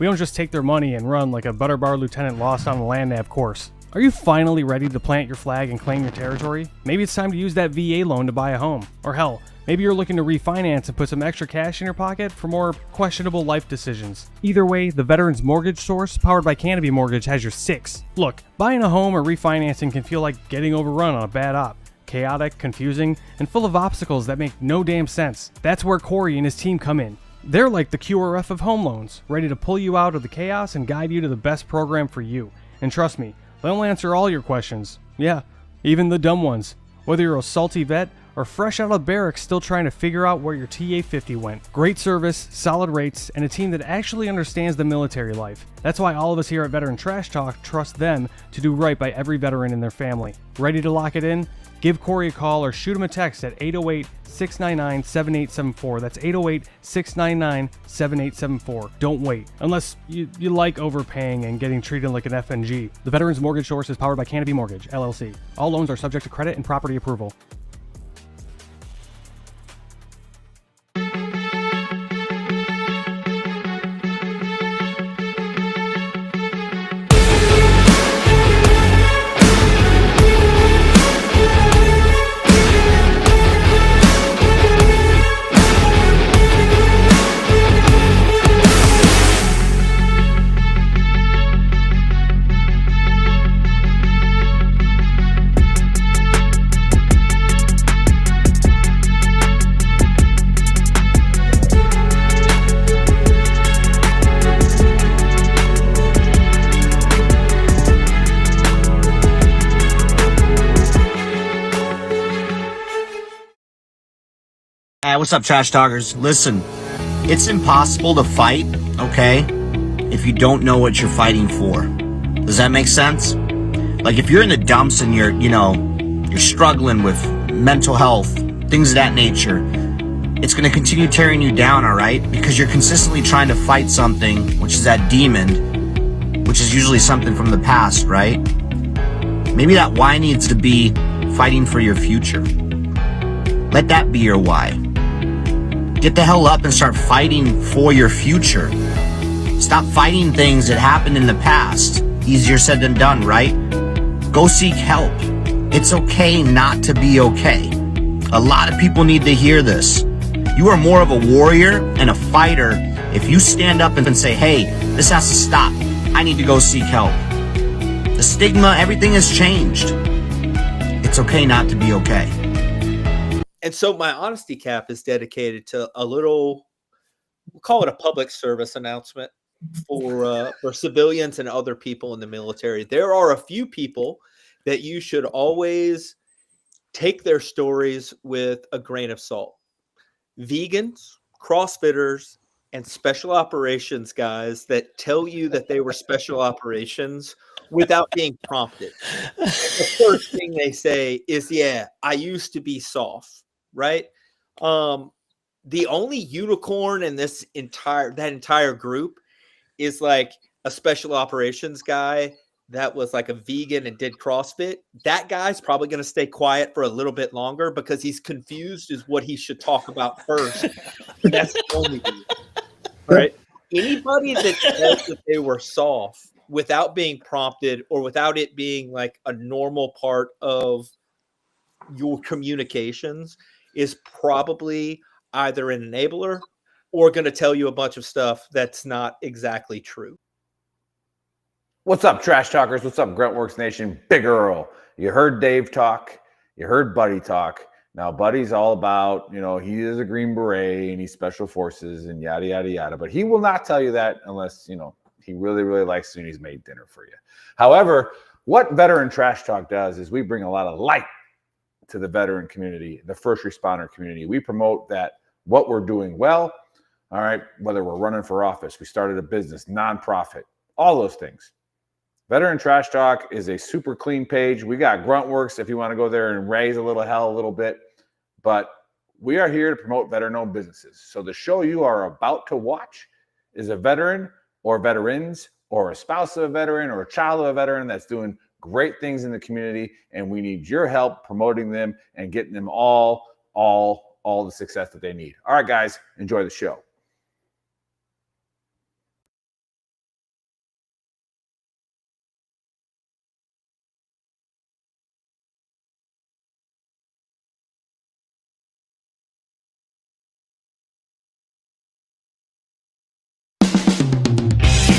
We don't just take their money and run like a Butterbar lieutenant lost on a land nav course. Are you finally ready to plant your flag and claim your territory? Maybe it's time to use that VA loan to buy a home. Or hell, maybe you're looking to refinance and put some extra cash in your pocket for more questionable life decisions. Either way, the Veterans Mortgage Source, powered by Canopy Mortgage, has your six. Look, buying a home or refinancing can feel like getting overrun on a bad op. Chaotic, confusing, and full of obstacles that make no damn sense. That's where Corey and his team come in. They're like the QRF of home loans, ready to pull you out of the chaos and guide you to the best program for you. And trust me, they'll answer all your questions. Yeah, even the dumb ones. Whether you're a salty vet or fresh out of barracks still trying to figure out where your TA-50 went. Great service, solid rates, and a team that actually understands the military life. That's why all of us here at Veteran Trash Talk trust them to do right by every veteran and their family. Ready to lock it in? Give Corey a call or shoot him a text at 808-699-7874. That's 808-699-7874. Don't wait. Unless you like overpaying and getting treated like an FNG. The Veterans Mortgage Source is powered by Canopy Mortgage, LLC. All loans are subject to credit and property approval. What's up, Trash Talkers? Listen, it's impossible to fight, okay, if you don't know what you're fighting for. Does that make sense? Like, if you're in the dumps and you're struggling with mental health, things of that nature, it's going to continue tearing you down, all right? Because you're consistently trying to fight something, which is that demon, which is usually something from the past, right? Maybe that why needs to be fighting for your future. Let that be your why. Get the hell up and start fighting for your future. Stop fighting things that happened in the past. Easier said than done, right? Go seek help. It's okay not to be okay. A lot of people need to hear this. You are more of a warrior and a fighter if you stand up and say, hey, this has to stop. I need to go seek help. The stigma, everything has changed. It's okay not to be okay. And so my honesty cap is dedicated to a little, we'll call it a public service announcement for civilians and other people in the military. There are a few people that you should always take their stories with a grain of salt. Vegans, CrossFitters, and special operations guys that tell you that they were special operations without being prompted. The first thing they say is, yeah, I used to be soft. Right. The only unicorn in that entire group is like a special operations guy that was like a vegan and did CrossFit. That guy's probably going to stay quiet for a little bit longer because he's confused as what he should talk about first. And that's the only reason. Right. Anybody that says that they were soft without being prompted or without it being like a normal part of your communications is probably either an enabler or going to tell you a bunch of stuff that's not exactly true. What's up, Trash Talkers? What's up, Gruntworks Nation? Big Earl. You heard Dave talk. You heard Buddy talk. Now, Buddy's all about, he is a Green Beret and he's Special Forces and yada, yada, yada. But he will not tell you that unless, he really, really likes you and he's made dinner for you. However, what Veteran Trash Talk does is we bring a lot of light to the veteran community, the first responder community. We promote that what we're doing well, all right, whether we're running for office, we started a business, nonprofit, all those things. Veteran Trash Talk is a super clean page. We got Gruntworks if you want to go there and raise a little hell a little bit, but we are here to promote veteran-owned businesses. So the show you are about to watch is a veteran or veterans or a spouse of a veteran or a child of a veteran that's doing great things in the community, and we need your help promoting them and getting them all the success that they need. All right, guys, enjoy the show.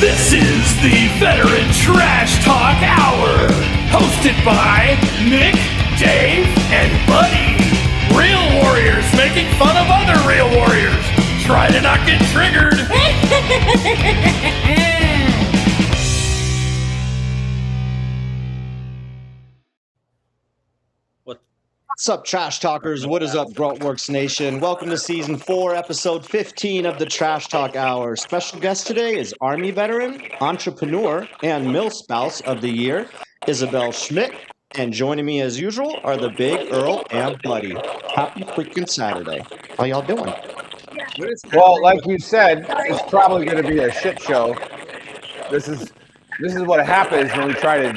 This is the Veteran Trash Talk Hour, hosted by Nick, Dave, and Buddy. Real warriors making fun of other real warriors. Try to not get triggered. What's up, Trash Talkers? What is up, Gruntworks Nation? Welcome to Season 4, Episode 15 of the Trash Talk Hour. Special guest today is Army veteran, entrepreneur, and milspouse of the year, Isabel Schmidt. And joining me as usual are the Big Earl and Buddy. Happy freaking Saturday. How y'all doing? Well, like you said, it's probably going to be a shit show. This is what happens when we try to,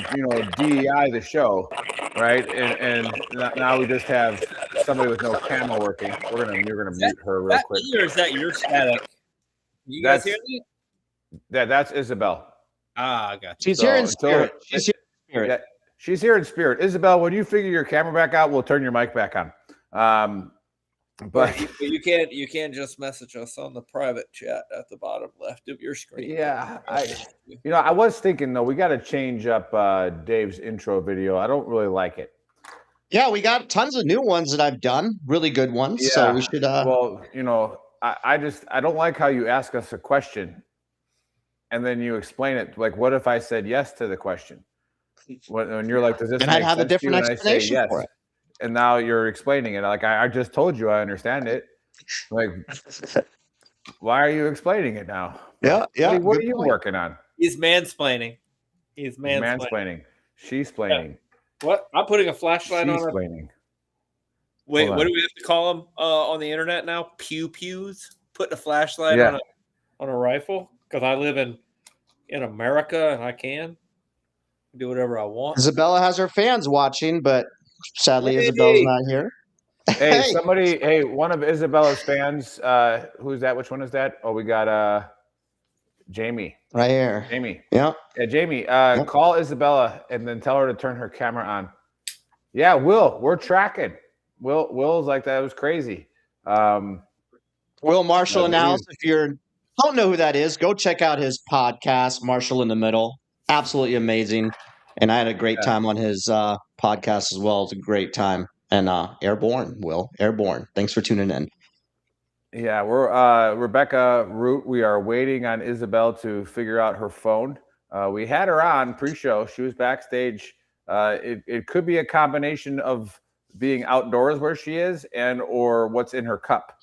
DEI the show, right? And now we just have somebody with no camera working. You're gonna mute her real quick. Or is that your static? You guys hear me? That's Isabel. I got you. She's here in spirit. She's here in spirit. Yeah, she's here in spirit. Isabel, when you figure your camera back out, we'll turn your mic back on. But you can't just message us on the private chat at the bottom left of your screen. Yeah, I was thinking though, we got to change up Dave's intro video. I don't really like it. Yeah, we got tons of new ones that I've done, really good ones. Yeah. So we should. Well, I don't like how you ask us a question, and then you explain it. Like, what if I said yes to the question? When you're like, does this? And make I'd have a sense to you? different And I say explanation yes. for it. And now you're explaining it. Like I just told you, I understand it. Like, why are you explaining it now? Yeah. What are you working on? He's mansplaining. He's mansplaining. She's planning. What? I'm putting a flashlight on. Planning. Wait, what do we have to call them on the internet now? Pews? Putting a flashlight on a rifle? Because I live in America and I can do whatever I want. Isabella has her fans watching, but sadly, Isabella's not here. Hey, one of Isabella's fans, who's that? Which one is that? Oh, we got Jamie. Right here. Jamie. Yeah. Yeah, Jamie, call Isabella and then tell her to turn her camera on. Yeah, we're tracking. Will's like, that was crazy. Will Marshall announced, if you don't know who that is, go check out his podcast, Marshall in the Middle. Absolutely amazing. And I had a great time on his podcast as well. It's a great time. And Airborne, Will. Airborne. Thanks for tuning in. Yeah, we're Rebecca Root. We are waiting on Isabel to figure out her phone. We had her on pre-show. She was backstage. It could be a combination of being outdoors where she is or what's in her cup.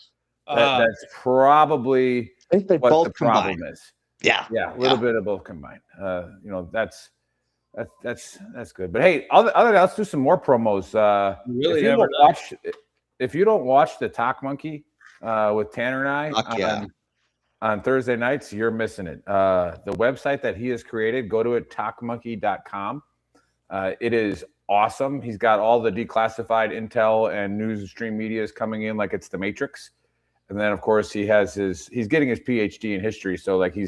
That's probably what the problem is. Yeah, a little bit of both combined. That's good. But hey, other than that, let's do some more promos. If you don't watch the Talk Monkey with Tanner and I on Thursday nights, you're missing it. The website that he has created, go to it, talkmonkey.com. It is awesome. He's got all the declassified intel and news and stream media is coming in like it's the Matrix. And then of course he's getting his PhD in history. So like he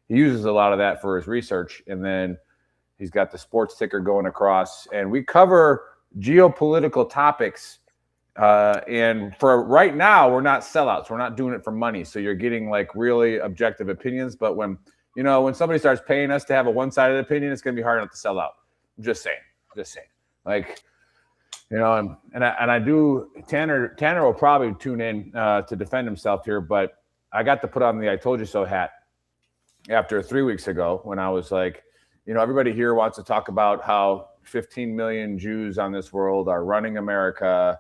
uses a lot of that for his research. And then he's got the sports ticker going across, and we cover geopolitical topics. And for right now, we're not sellouts. We're not doing it for money. So you're getting like really objective opinions. But when somebody starts paying us to have a one-sided opinion, it's going to be hard enough to sell out. I'm just saying. Like, and I do. Tanner will probably tune in to defend himself here, but I got to put on the "I told you so" hat after 3 weeks ago when I was like, everybody here wants to talk about how 15 million Jews on this world are running America,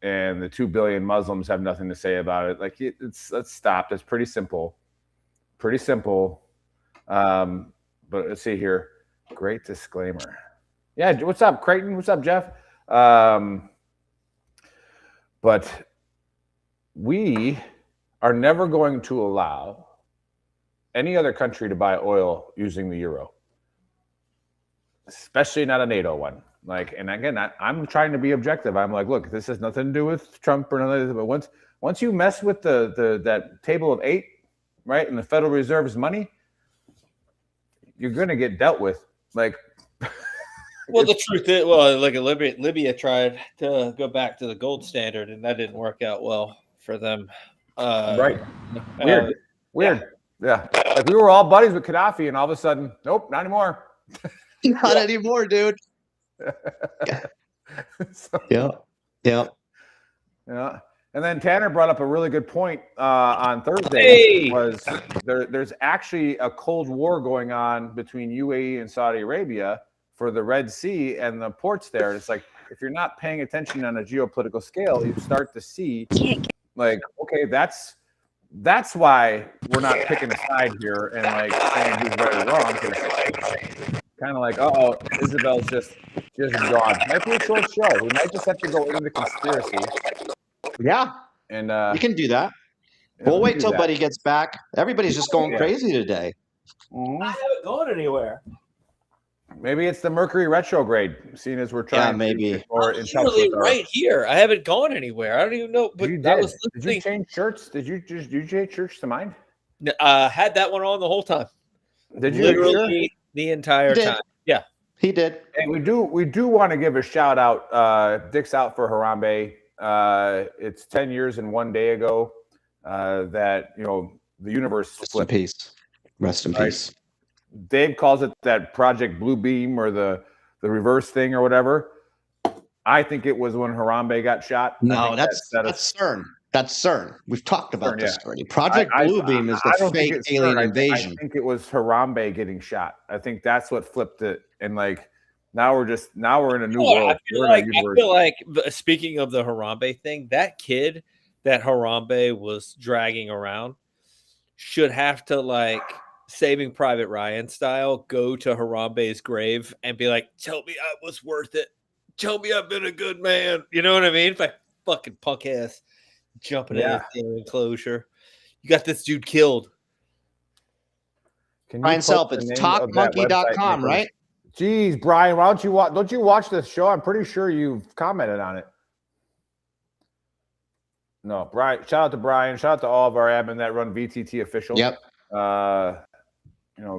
and the 2 billion Muslims have nothing to say about it. Like, let's stop. It's pretty simple. But let's see here. Great disclaimer. Yeah, what's up, Creighton? What's up, Jeff? But we are never going to allow any other country to buy oil using the euro, especially not a NATO one. Like, and again, I'm trying to be objective. I'm like, look, this has nothing to do with Trump or nothing. But once you mess with that table of 8, right, and the Federal Reserve's money, you're going to get dealt with. Like, well, the truth is, like Libya tried to go back to the gold standard, and that didn't work out well for them. Right? Weird. Yeah. Like we were all buddies with Gaddafi, and all of a sudden, nope, not anymore. Not anymore, dude. So, Yeah. yeah. And then Tanner brought up a really good point on Thursday. Hey! Was there's actually a Cold War going on between UAE and Saudi Arabia for the Red Sea and the ports there. It's like, if you're not paying attention on a geopolitical scale, you start to see like, okay, that's why we're not picking a side here and like saying who's right or wrong. Kind of like, Isabel's just gone. Might be a short show. We might just have to go into the conspiracy. Yeah. And you can do that. We'll wait till Buddy gets back. Everybody's just going crazy today. Mm-hmm. I haven't gone anywhere. Maybe it's the Mercury retrograde, seeing as we're trying. Yeah, maybe. I'm literally right here. I haven't gone anywhere. I don't even know. But you I did. was Did you change shirts? Did you change shirts to mine? Had that one on the whole time. Did you? Literally the entire time. Yeah, he did. And we do want to give a shout out. Dick's out for Harambe. It's 10 years and 1 day ago that the universe flipped. Rest in peace. Dave calls it that Project Blue Beam or the reverse thing or whatever. I think it was when Harambe got shot. No, that's CERN. That's CERN. We've talked about this already. Project Blue Beam is the fake alien invasion. I think it was Harambe getting shot. I think that's what flipped it. And like now we're in a new world. I feel like speaking of the Harambe thing, that kid that Harambe was dragging around should have to like Saving Private Ryan style go to Harambe's grave and be like, tell me I was worth it. Tell me I've been a good man. You know what I mean? If I fucking punk ass jumping in the enclosure. You got this dude killed. Brian Selp, it's talkmonkey.com, right? Jeez, Brian, why don't you watch this show? I'm pretty sure you've commented on it. No, Brian, shout out to Brian. Shout out to all of our admin that run VTT official. Yep.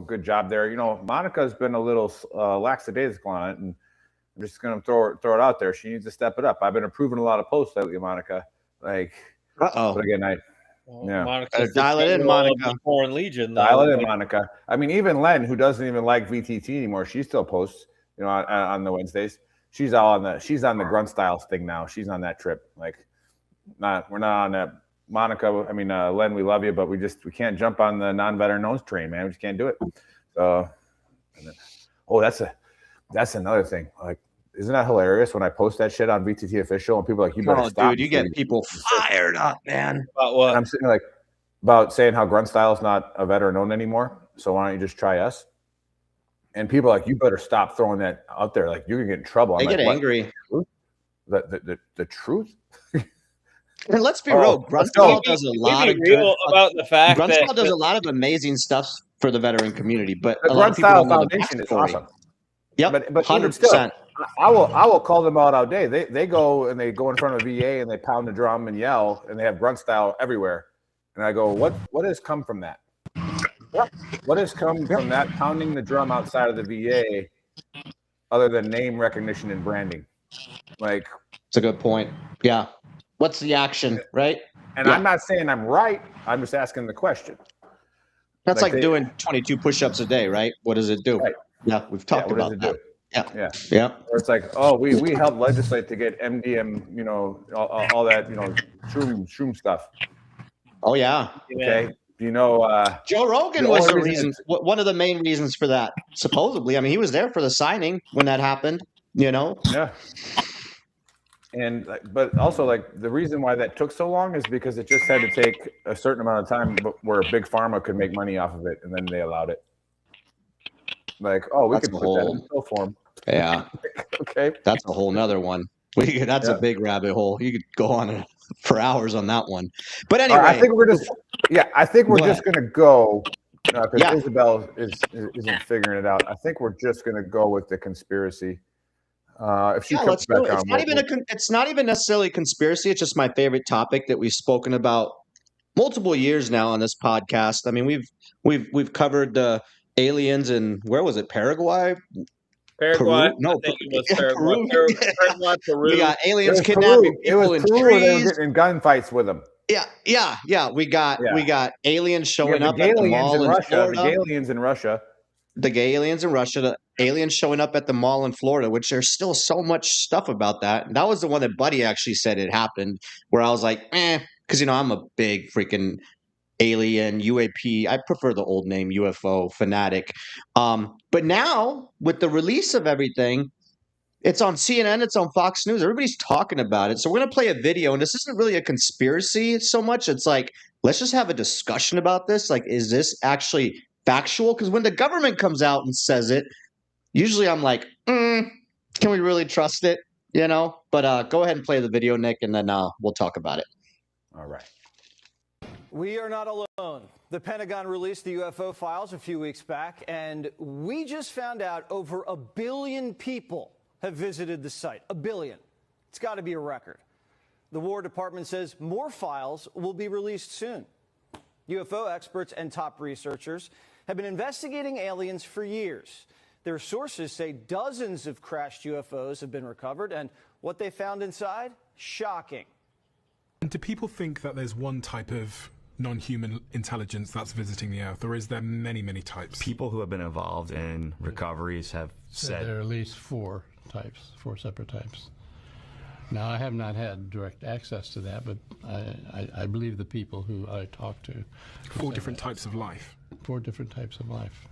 Good job there. Monica's been a little lackadaisical on it, and I'm just gonna throw it out there. She needs to step it up. I've been approving a lot of posts lately, Monica. Like, but again, Monica, dial it in, Monica. Foreign Legion. Dial it in, Monica. I mean, even Len, who doesn't even like VTT anymore, she still posts. On the Wednesdays. She's on the grunt styles thing now. She's on that trip. Like, we're not on that. Monica, I mean, Len, we love you, but we can't jump on the non-veteran nose train, man. We just can't do it. So, that's another thing. Like, isn't that hilarious when I post that shit on VTT official and people are like, you better stop. Dude, you get people fired up, man. About what? And I'm sitting like about saying how grunt style is not a veteran owned anymore. So why don't you just try us? And people are like, you better stop throwing that out there. Like, you're gonna get in trouble. They get angry. The truth. And let's be real, Grunstall does a lot of good about the fact Grunstall does a lot of amazing stuff for the veteran community, but the Grunstall Foundation is awesome. Yep, but 100%. I will call them out all day. They go in front of a VA and they pound the drum and yell, and they have grunt style everywhere. And I go, what has come from that? What has come from that pounding the drum outside of the VA, other than name recognition and branding? Like, it's a good point. Yeah. What's the action, right? And I'm not saying I'm right. I'm just asking the question. That's like doing 22 push-ups a day, right? What does it do? Right. Yeah, we've talked about that. Yeah. Or it's like, we helped legislate to get MDM, all that, shroom stuff. Oh yeah. Okay. Joe Rogan was the reason. One of the main reasons for that, supposedly. I mean, he was there for the signing when that happened. Yeah. And but also, like, the reason why that took so long is because it just had to take a certain amount of time where Big Pharma could make money off of it, and then they allowed it. Like, we could put that in pill form. Yeah. Okay. That's a whole nother one. That's a big rabbit hole. You could go on for hours on that one. But anyway, I think we're just going to go because Isabel isn't figuring it out. I think we're just going to go with the conspiracy. If she comes back on, it's not even necessarily a conspiracy. It's just my favorite topic that we've spoken about multiple years now on this podcast. I mean, we've covered the aliens in, where was it? Paraguay. Peru? No, I think it was Paraguay. Peru. We got aliens kidnapping people in trees. They were getting in gunfights with them. Yeah. We got aliens You showing got up the at the Galians mall in in Russia. The Florida. Galians in Russia. The aliens in Russia, the aliens showing up at the mall in Florida, which there's still so much stuff about that. And that was the one that Buddy actually said it happened, where I was like, because I'm a big freaking alien UAP. I prefer the old name UFO fanatic. But now with the release of everything, it's on CNN, it's on Fox News. Everybody's talking about it. So we're going to play a video, and this isn't really a conspiracy so much. It's like, let's just have a discussion about this. Like, is this actually factual? Because when the government comes out and says it, usually I'm like, can we really trust it? But go ahead and play the video, Nick, and then we'll talk about it. All right. We are not alone. The Pentagon released the UFO files a few weeks back, and we just found out over 1 billion people have visited the site. 1 billion. It's got to be a record. The War Department says more files will be released soon. UFO experts and top researchers have been investigating aliens for years. Their sources say dozens of crashed UFOs have been recovered, and what they found inside, shocking. And do people think that there's one type of non-human intelligence that's visiting the Earth, or is there many, many types? People who have been involved in recoveries have said there are at least 4 separate types. Now, I have not had direct access to that, but I believe the people who I talk to. 4 different types of life. 4 different types of life.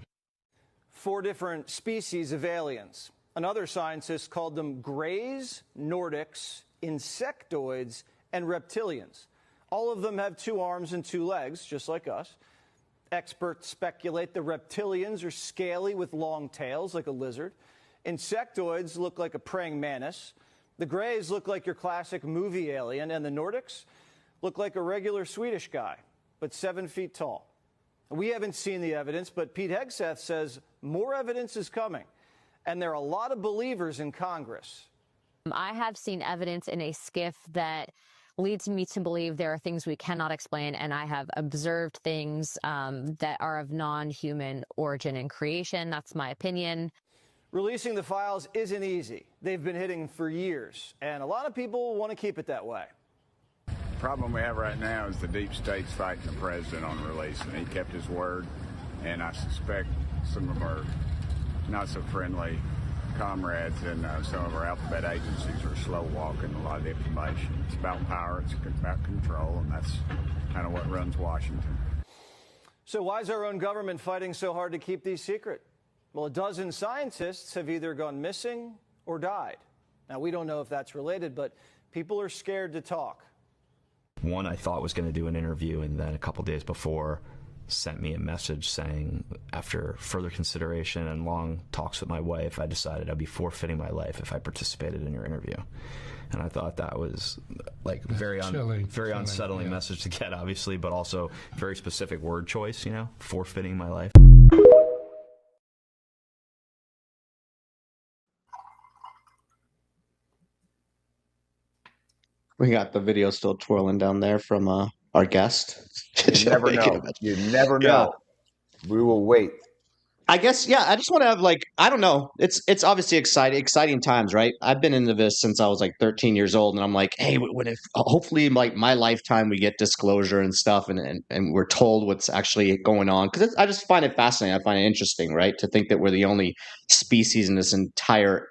4 different species of aliens. Another scientist called them Greys, Nordics, Insectoids, and Reptilians. All of them have 2 arms and 2 legs, just like us. Experts speculate the reptilians are scaly with long tails, like a lizard. Insectoids look like a praying mantis. The Greys look like your classic movie alien, and the Nordics look like a regular Swedish guy, but 7 feet tall. We haven't seen the evidence, but Pete Hegseth says more evidence is coming, and there are a lot of believers in Congress. I have seen evidence in a skiff that leads me to believe there are things we cannot explain, and I have observed things that are of non-human origin and creation. That's my opinion. Releasing the files isn't easy. They've been hidden for years, and a lot of people want to keep it that way. The problem we have right now is the deep state's fighting the president on release, and he kept his word, and I suspect some of our not so friendly comrades and some of our alphabet agencies are slow walking a lot of the information. It's about power, it's about control, and that's kind of what runs Washington. So why is our own government fighting so hard to keep these secret? Well, 12 scientists have either gone missing or died. Now, we don't know if that's related, but people are scared to talk. One I thought was going to do an interview, and then a couple days before sent me a message saying, after further consideration and long talks with my wife, I decided I'd be forfeiting my life if I participated in your interview. And I thought that was like very unsettling message to get, obviously, but also very specific word choice, forfeiting my life. We got the video still twirling down there from our guest. You never know. You never know. We will wait. I guess, yeah, I just want to have I don't know. It's obviously exciting times, right? I've been into this since I was 13 years old, and I'm like, hey, what if hopefully my lifetime we get disclosure and stuff, and we're told what's actually going on. Because I just find it fascinating. I find it interesting, right? To think that we're the only species in this entire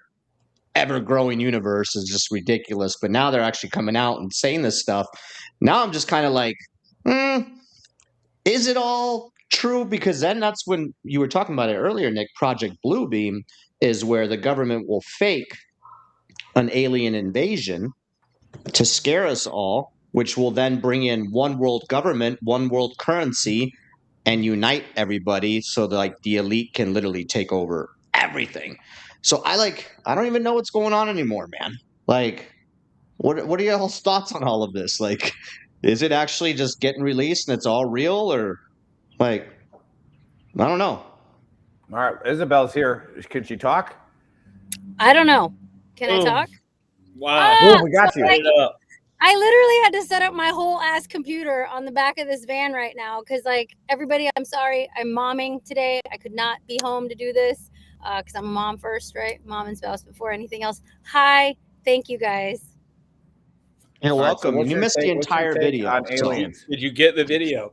ever-growing universe is just ridiculous. But now they're actually coming out and saying this stuff. Now I'm just kind of like, is it all true? Because then that's when you were talking about it earlier, Nick. Project Bluebeam is where the government will fake an alien invasion to scare us all, which will then bring in one world government, one world currency, and unite everybody so that the elite can literally take over everything. So I don't even know what's going on anymore, man. What are y'all's thoughts on all of this? Is it actually just getting released and it's all real, or I don't know. All right, Isabel's here. Can she talk? I don't know. Can I talk? Wow. We got you. I literally had to set up my whole ass computer on the back of this van right now because, everybody, I'm sorry. I'm momming today. I could not be home to do this because I'm a mom first, right? Mom and spouse before anything else. Hi. Thank you, guys. You're All right, so welcome. You missed the entire video. on so- aliens? Did you get the video?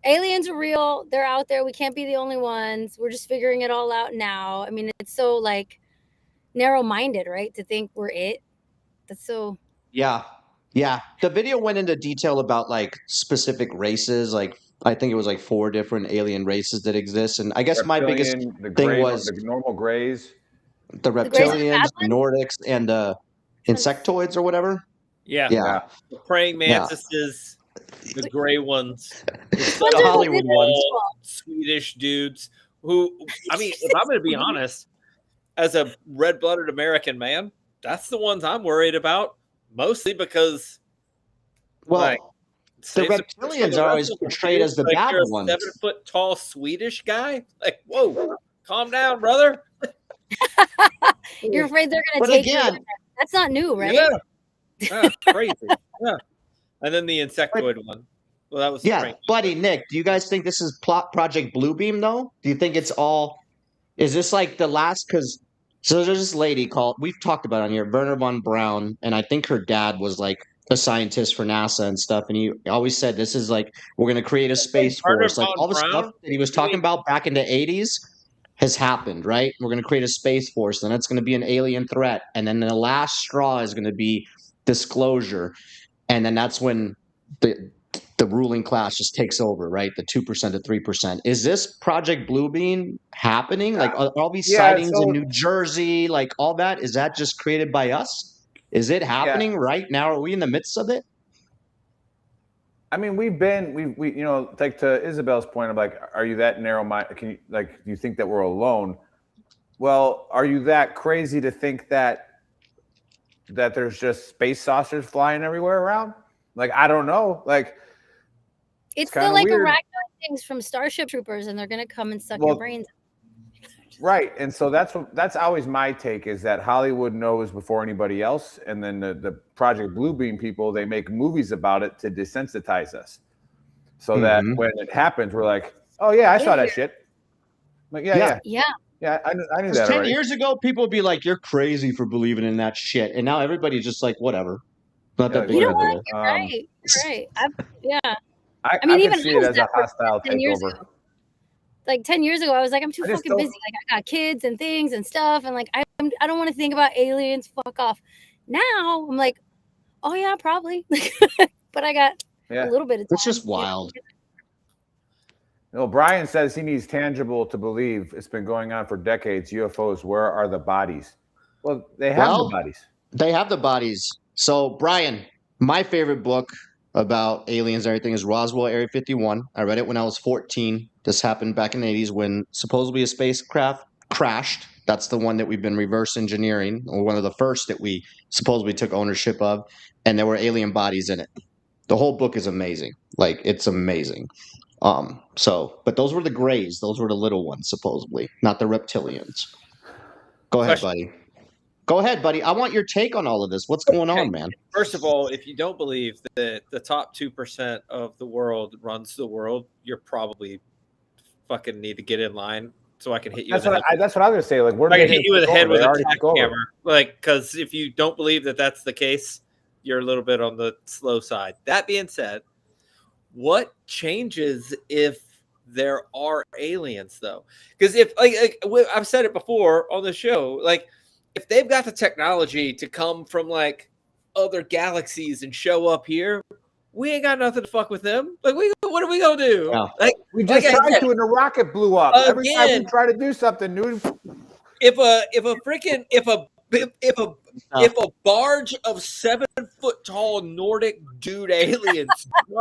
Aliens are real. They're out there. We can't be the only ones. We're just figuring it all out now. I mean, it's so like narrow-minded, right? To think we're it. That's so. Yeah. Yeah. The video went into detail about like specific races. Like I think it was like 4 different alien races that exist. And I guess my biggest Reptilian, the thing gray, was the normal grays. the The Greys are the reptilians, bad the Nordics, and insectoids or whatever. Yeah. Yeah. The praying Yeah. mantises, the gray ones, Ones are the Hollywood ones. tall Swedish dudes who, I mean, if I'm going to be honest, as a red-blooded American man, that's the ones I'm worried about, mostly because, Well, like, the saves the picture for reptilians the are rest always of them, portrayed dude. as the Like, bad you're a ones. 7-foot tall Swedish guy. Like, whoa, calm down, brother. You're afraid they're going But to take again- you. That's not new, right? Yeah, crazy. Yeah, and then the insectoid one. Well, that was Yeah, Frank. buddy, Nick, do you guys think this is plot Project Bluebeam though? Do you think it's all? Is this like the last? Because so there's this lady called we've talked about it on here, Werner von Braun, and I think her dad was like a scientist for NASA and stuff, and he always said this is like we're going to create a space Werner force, like von all the Braun? stuff that he was talking about back in the '80s has happened, right? We're going to create a space force, and it's going to be an alien threat, and then the last straw is going to be disclosure, and then that's when the ruling class just takes over, right? The 2% to 3%. Is this Project Bluebeam happening? Like are all these sightings in New Jersey, like all that, is that just created by us? Is it happening right now? Are we in the midst of it? I mean, we you know, like to Isabel's point of like, are you that narrow-minded? Can you like, do you think that we're alone? Well, are you that crazy to think that there's just space saucers flying everywhere around? Like, I don't know. Like, It's kinda the like weird. arachnoid things from Starship Troopers, and they're going to come and suck your brains. Right, and so that's always my take is that Hollywood knows before anybody else, and then the Project Bluebeam people, they make movies about it to desensitize us, so that when it happens, we're like, oh yeah, I saw that shit. Like yeah, I knew that 10 already. years ago, people would be like, "You're crazy for believing in that shit," and now everybody's just like, "Whatever." Not that big You of know a what? deal. You're right. You're right. I I mean, can even see I it was as a that way hostile 10 years takeover. ago. Like 10 years ago, I was like, I'm too I just fucking don't- busy. Like I got kids and things and stuff, and like I don't want to think about aliens. Fuck off. Now I'm like, oh yeah, probably. But I got a little bit of time. It's just wild. Well, Brian says he needs tangible to believe. It's been going on for decades. UFOs, where are the bodies? Well, they have the bodies. They have the bodies. So, Brian, my favorite book about aliens and everything is Roswell Area 51. I read it when I was 14. This happened back in the 80s when supposedly a spacecraft crashed. That's the one that we've been reverse engineering, or one of the first that we supposedly took ownership of, and there were alien bodies in it. The whole book is amazing. Like, it's amazing. But those were the grays. Those were the little ones, supposedly, not the reptilians. Go ahead, buddy. Go ahead, buddy. I want your take on all of this. What's going on, man? First of all, if you don't believe that the top 2% of the world runs the world, you're probably fucking need to get in line so I can hit you. That's what I was going to say. Like, where I do can they hit you in the head with a jackhammer? jackhammer. Like, because if you don't believe that that's the case, you're a little bit on the slow side. That being said, what changes if there are aliens, though? Because if like I've said it before on the show, like if they've got the technology to come from like other galaxies and show up here, we ain't got nothing to fuck with them. Like, what are we gonna do? Yeah. Like, We just like I tried said, to, and the rocket blew up. Every time Again. we try to do something new, if a barge of 7-foot tall Nordic dude aliens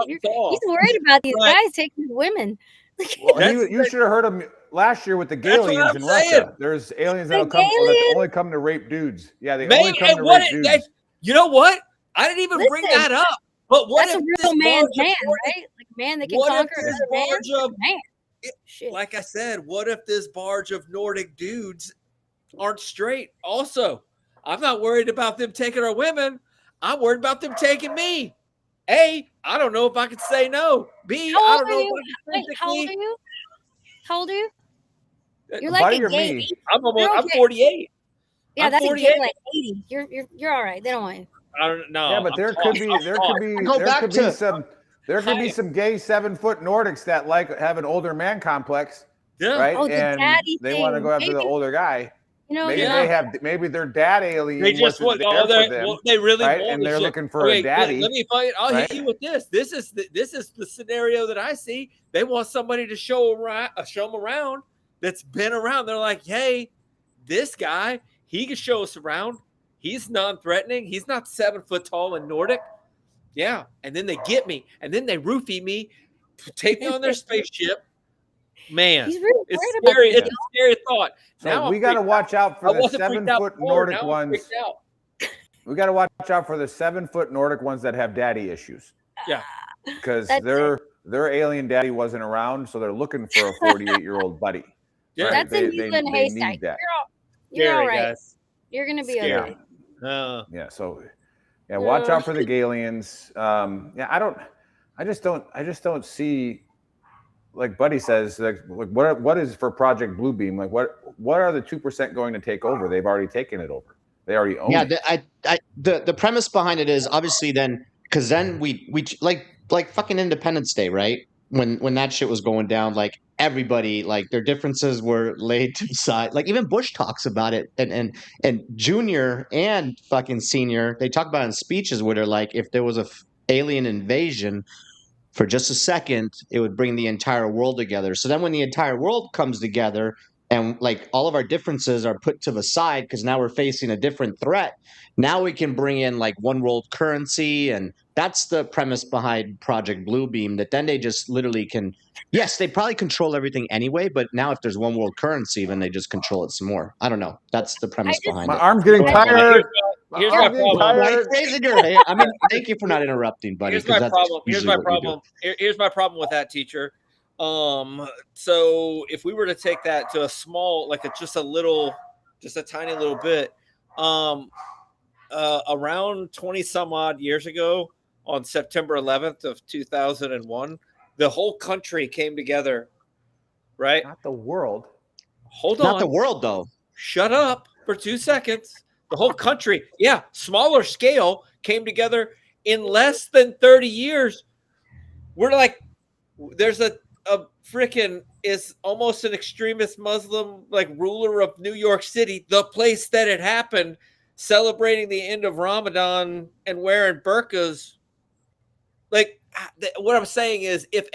He's worried about these guys taking women. you should have heard him last year with the Galians in Russia. There's aliens that'll come that only come to rape dudes. Yeah, they only come to rape dudes. You know what? I didn't even bring that up. But what That's if a this real man's barge of man, 40 right? Like a man that can what if conquer this another man. barge of- Man. Shit. Like I said, what if this barge of Nordic dudes aren't straight? Also, I'm not worried about them taking our women. I'm worried about them taking me. A, I don't know if I could say no. B, How I old don't are know you? if Wait, how old are you? How old are you? You're Buddy like a or gay. me? I'm You're I'm okay. 48. Yeah, I'm that's 48. a gay like 80. You're all right. They don't want you. I don't know. Yeah, but there could be some gay 7-foot Nordics that like have an older man complex, right? Oh, the and daddy they thing. want to go after the Maybe- older guy. You know, Maybe their dad alien They just wasn't want. there for them, they really right? want. And they're looking for okay, a daddy. Let me find. I'll right? hit you with this. This is the scenario that I see. They want somebody to show them around that's been around. They're like, hey, this guy, he can show us around. He's non-threatening. He's not 7 foot tall and Nordic. Yeah, and then they get me, and then they roofie me, take me on their spaceship. Man, really it's scary. It's a scary thought. So now we got to watch out for the 7-foot Nordic now ones. We got to watch out for the 7-foot Nordic ones that have daddy issues. Yeah, because their alien daddy wasn't around, so they're looking for a 48-year-old buddy. Yeah, right? That's a needle in a haystack. Need that. You're all Scary, right. guys. You're gonna be Scary. okay. Yeah. So, yeah, watch out for the Galians. I just don't see. Like Buddy says, like what is for Project Bluebeam? Like what are the 2% going to take over? They've already taken it over. They already own it. The premise behind it is obviously then because then we like fucking Independence Day, right? When that shit was going down, like everybody, like their differences were laid to the side. Like even Bush talks about it, and Junior and fucking Senior, they talk about it in speeches where they're like, if there was a alien invasion for just a second, it would bring the entire world together. So then when the entire world comes together and like all of our differences are put to the side because now we're facing a different threat, now we can bring in like one world currency. And that's the premise behind Project Bluebeam, that then they just literally can, yes, they probably control everything anyway, but now if there's one world currency, then they just control it some more. I don't know. That's the premise behind My it. arm's getting tired. Here's my problem. I mean, thank you for not interrupting, buddy. Here's my problem. Here's my problem. Here's my problem with that, teacher. So if we were to take that to a small, like just a tiny little bit, around 20 some odd years ago, on September 11th of 2001, the whole country came together. Right? Not the world. Hold on. Not the world, though. Shut up for 2 seconds. The whole country, yeah, smaller scale, came together in less than 30 years. We're like, there's a freaking is almost an extremist Muslim like ruler of New York City, the place that it happened, celebrating the end of Ramadan and wearing burqas. Like what I'm saying is, if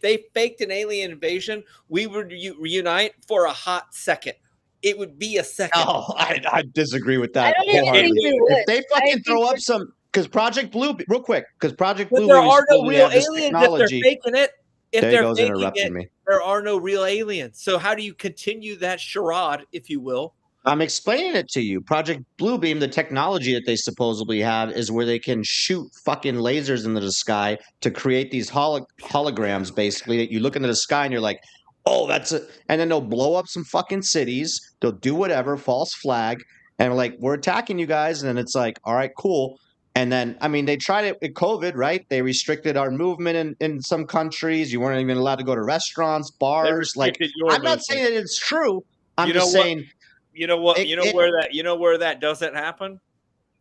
they faked an alien invasion, we would reunite for a hot second. It would be a second. Oh, I disagree with that I don't even wholeheartedly. think we would. If they fucking throw up some, because Project Blue, real quick, because Project But Blue, there are no real aliens if they're faking it. If There they're goes faking interrupting it, me. there are no real aliens. So how do you continue that charade, if you will? I'm explaining it to you. Project Bluebeam, the technology that they supposedly have is where they can shoot fucking lasers into the sky to create these holograms, basically, that you look into the sky and you're like, oh, that's it. And then they'll blow up some fucking cities. They'll do whatever, false flag. And like, we're attacking you guys. And then it's like, all right, cool. And then, I mean, they tried it with COVID, right? They restricted our movement in some countries. You weren't even allowed to go to restaurants, bars. Like, I'm not saying that it's true. I'm just saying. You know what? You know where that doesn't happen?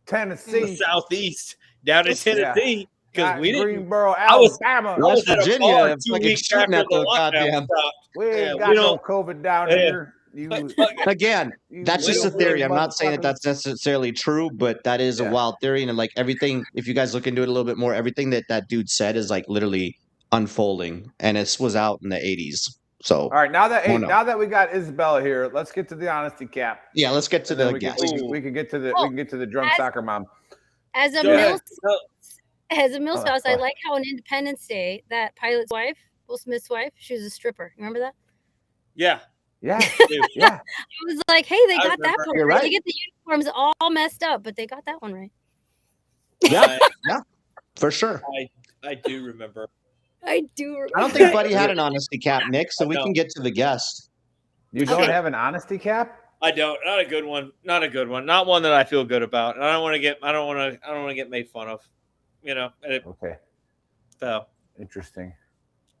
Tennessee, the southeast, down in Tennessee, because we didn't. Greensboro, Alabama, West Virginia. It's like shooting at the goddamn. We ain't got no COVID down here. Again, that's just a theory. I'm not saying that that's necessarily true, but that is a wild theory. And like everything, if you guys look into it a little bit more, everything that dude said is like literally unfolding, and it was out in the 80s. So all right, now that we got Isabella here, let's get to the honesty cap. Yeah, let's get to the guest. We can get to the drunk soccer mom. As a milhouse, I like how on Independence Day that pilot's wife, Will Smith's wife, she was a stripper. Remember that? Yeah. Yeah. I was like, hey, they got that one You're right. right. They get the uniforms all messed up, but they got that one right. Yeah, for sure. I do remember. I do remember. I don't think Buddy had an honesty cap, Nick, so we can get to the guest. You don't have an honesty cap? I don't. Not a good one. Not a good one. Not one that I feel good about. And I don't want to get made fun of. You know. Okay. So interesting.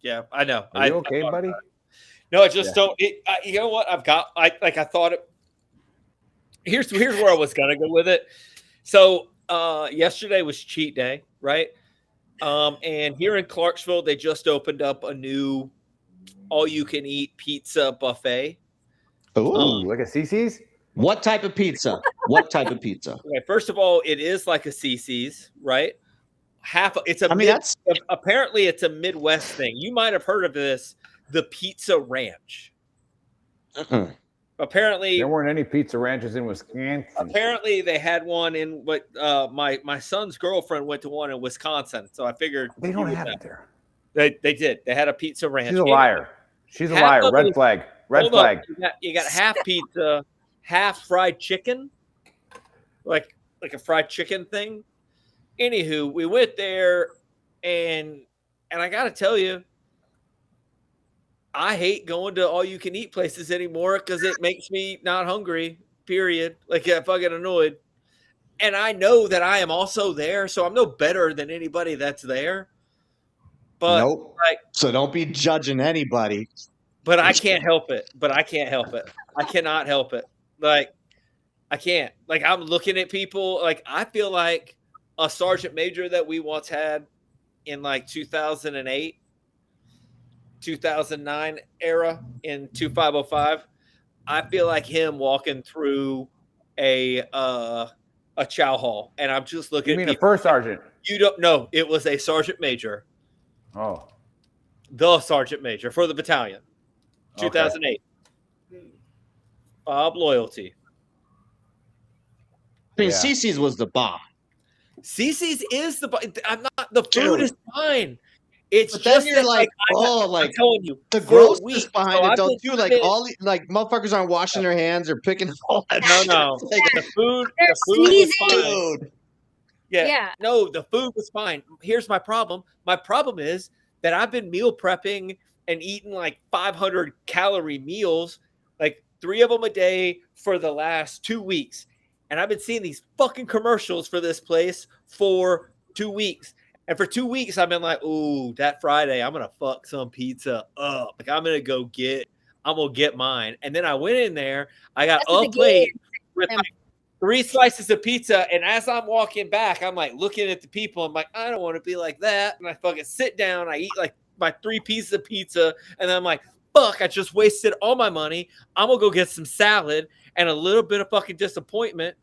Yeah, I know. Are you okay, buddy? No, I just don't. You know what? I thought it. Here's where I was gonna go with it. So yesterday was cheat day, right? And here in Clarksville, they just opened up a new all-you-can-eat pizza buffet. Ooh, like a CC's? What type of pizza? What type of pizza? Okay, first of all, it is like a CC's, right? Apparently it's a Midwest thing. You might have heard of this, the Pizza Ranch. Apparently there weren't any pizza ranches in Wisconsin. Apparently they had one in what my son's girlfriend went to one in Wisconsin, so I figured they don't have it there. They did. They had a pizza ranch. She's a liar. She's a liar. Red flag. Red flag. You got half pizza, half fried chicken, like a fried chicken thing. Anywho, we went there, and I got to tell you, I hate going to all-you-can-eat places anymore because it makes me not hungry, period. Like, I'm fucking annoyed. And I know that I am also there, so I'm no better than anybody that's there. But nope. So don't be judging anybody. But I can't help it. I cannot help it. Like, I can't. Like, I'm looking at people. Like, I feel like a sergeant major that we once had in, like, 2008. 2009 era in 2505. I feel like him walking through a chow hall, and I'm just looking. You mean a first sergeant? You don't know. It was a sergeant major. Oh, the sergeant major for the battalion, 2008. Okay. Bob Loyalty. I mean, CC's was the bomb. CC's is the bomb. I'm not. The food is fine. It's but just then you're like, I'm telling you, the grossness behind it don't do like all like motherfuckers aren't washing their hands or picking all that shit. No. Like, the food was fine. Yeah. No, the food was fine. Here's my problem. My problem is that I've been meal prepping and eating like 500 calorie meals, like 3 of them a day for the last 2 weeks. And I've been seeing these fucking commercials for this place for 2 weeks. And for 2 weeks, I've been like, ooh, that Friday, I'm going to fuck some pizza up. Like, I'm going to get mine. And then I went in there. I got a plate with like 3 slices of pizza. And as I'm walking back, I'm like looking at the people. I'm like, I don't want to be like that. And I fucking sit down. I eat like my 3 pieces of pizza. And then I'm like, fuck, I just wasted all my money. I'm going to go get some salad and a little bit of fucking disappointment.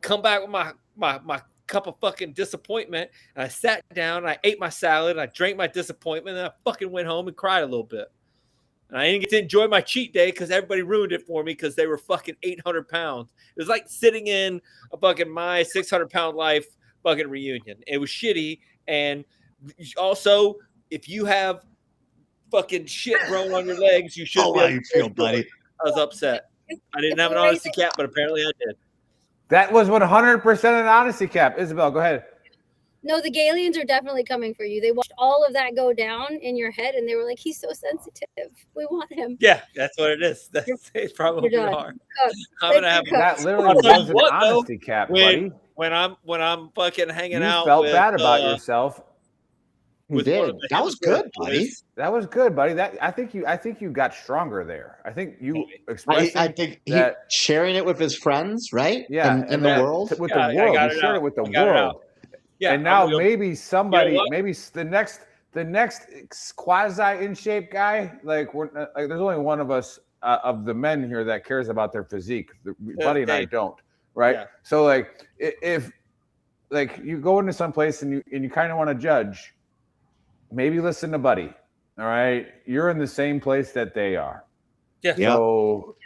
Come back with my cup of fucking disappointment, and I sat down, and I ate my salad, and I drank my disappointment, and I fucking went home and cried a little bit. And I didn't get to enjoy my cheat day because everybody ruined it for me because they were fucking 800 pounds. It was like sitting in a fucking my 600-pound life fucking reunion. It was shitty. And also, if you have fucking shit growing on your legs, you should be. How you feel, buddy? I was upset. I didn't have an honesty cap, but apparently I did. That was 100% an honesty cap. Isabel, go ahead. No, the Galians are definitely coming for you. They watched all of that go down in your head, and they were like, he's so sensitive. We want him. Yeah, that's what it is. They probably are. I'm going to have that literally was an honesty cap, buddy. When I'm fucking hanging out. You felt bad about yourself. You did. That was good, buddy. That was good, buddy. I think you got stronger there. I think you expressed. I think sharing it with his friends, right? Yeah, in the world. With the world, you shared it with the world. Yeah, and now maybe somebody, maybe the next quasi in shape guy. Like there's only one of us of the men here that cares about their physique. Buddy and I don't, right? Yeah. So like if like you go into some place and you kind of want to judge. Maybe listen to Buddy. All right. You're in the same place that they are. Yeah. So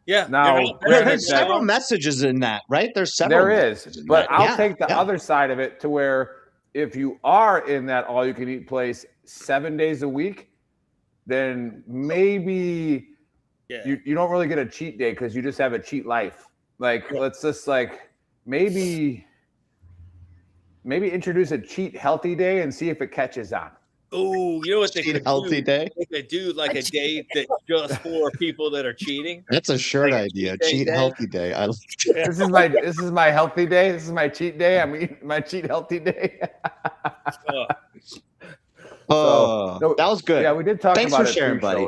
yeah. Now there's several messages in that, right? There's several. There is. But I'll take the other side of it to where if you are in that all you can eat place 7 days a week, then maybe you don't really get a cheat day because you just have a cheat life. Like let's just like maybe introduce a cheat healthy day and see if it catches on. Oh, you know what they cheat healthy day? They could do like a day that's just for people that are cheating. That's a shirt idea. Cheat healthy day. I like it. This is my healthy day. This is my cheat day. I'm eating my cheat healthy day. That was good. Yeah, we did talk Thanks about for sharing, buddy.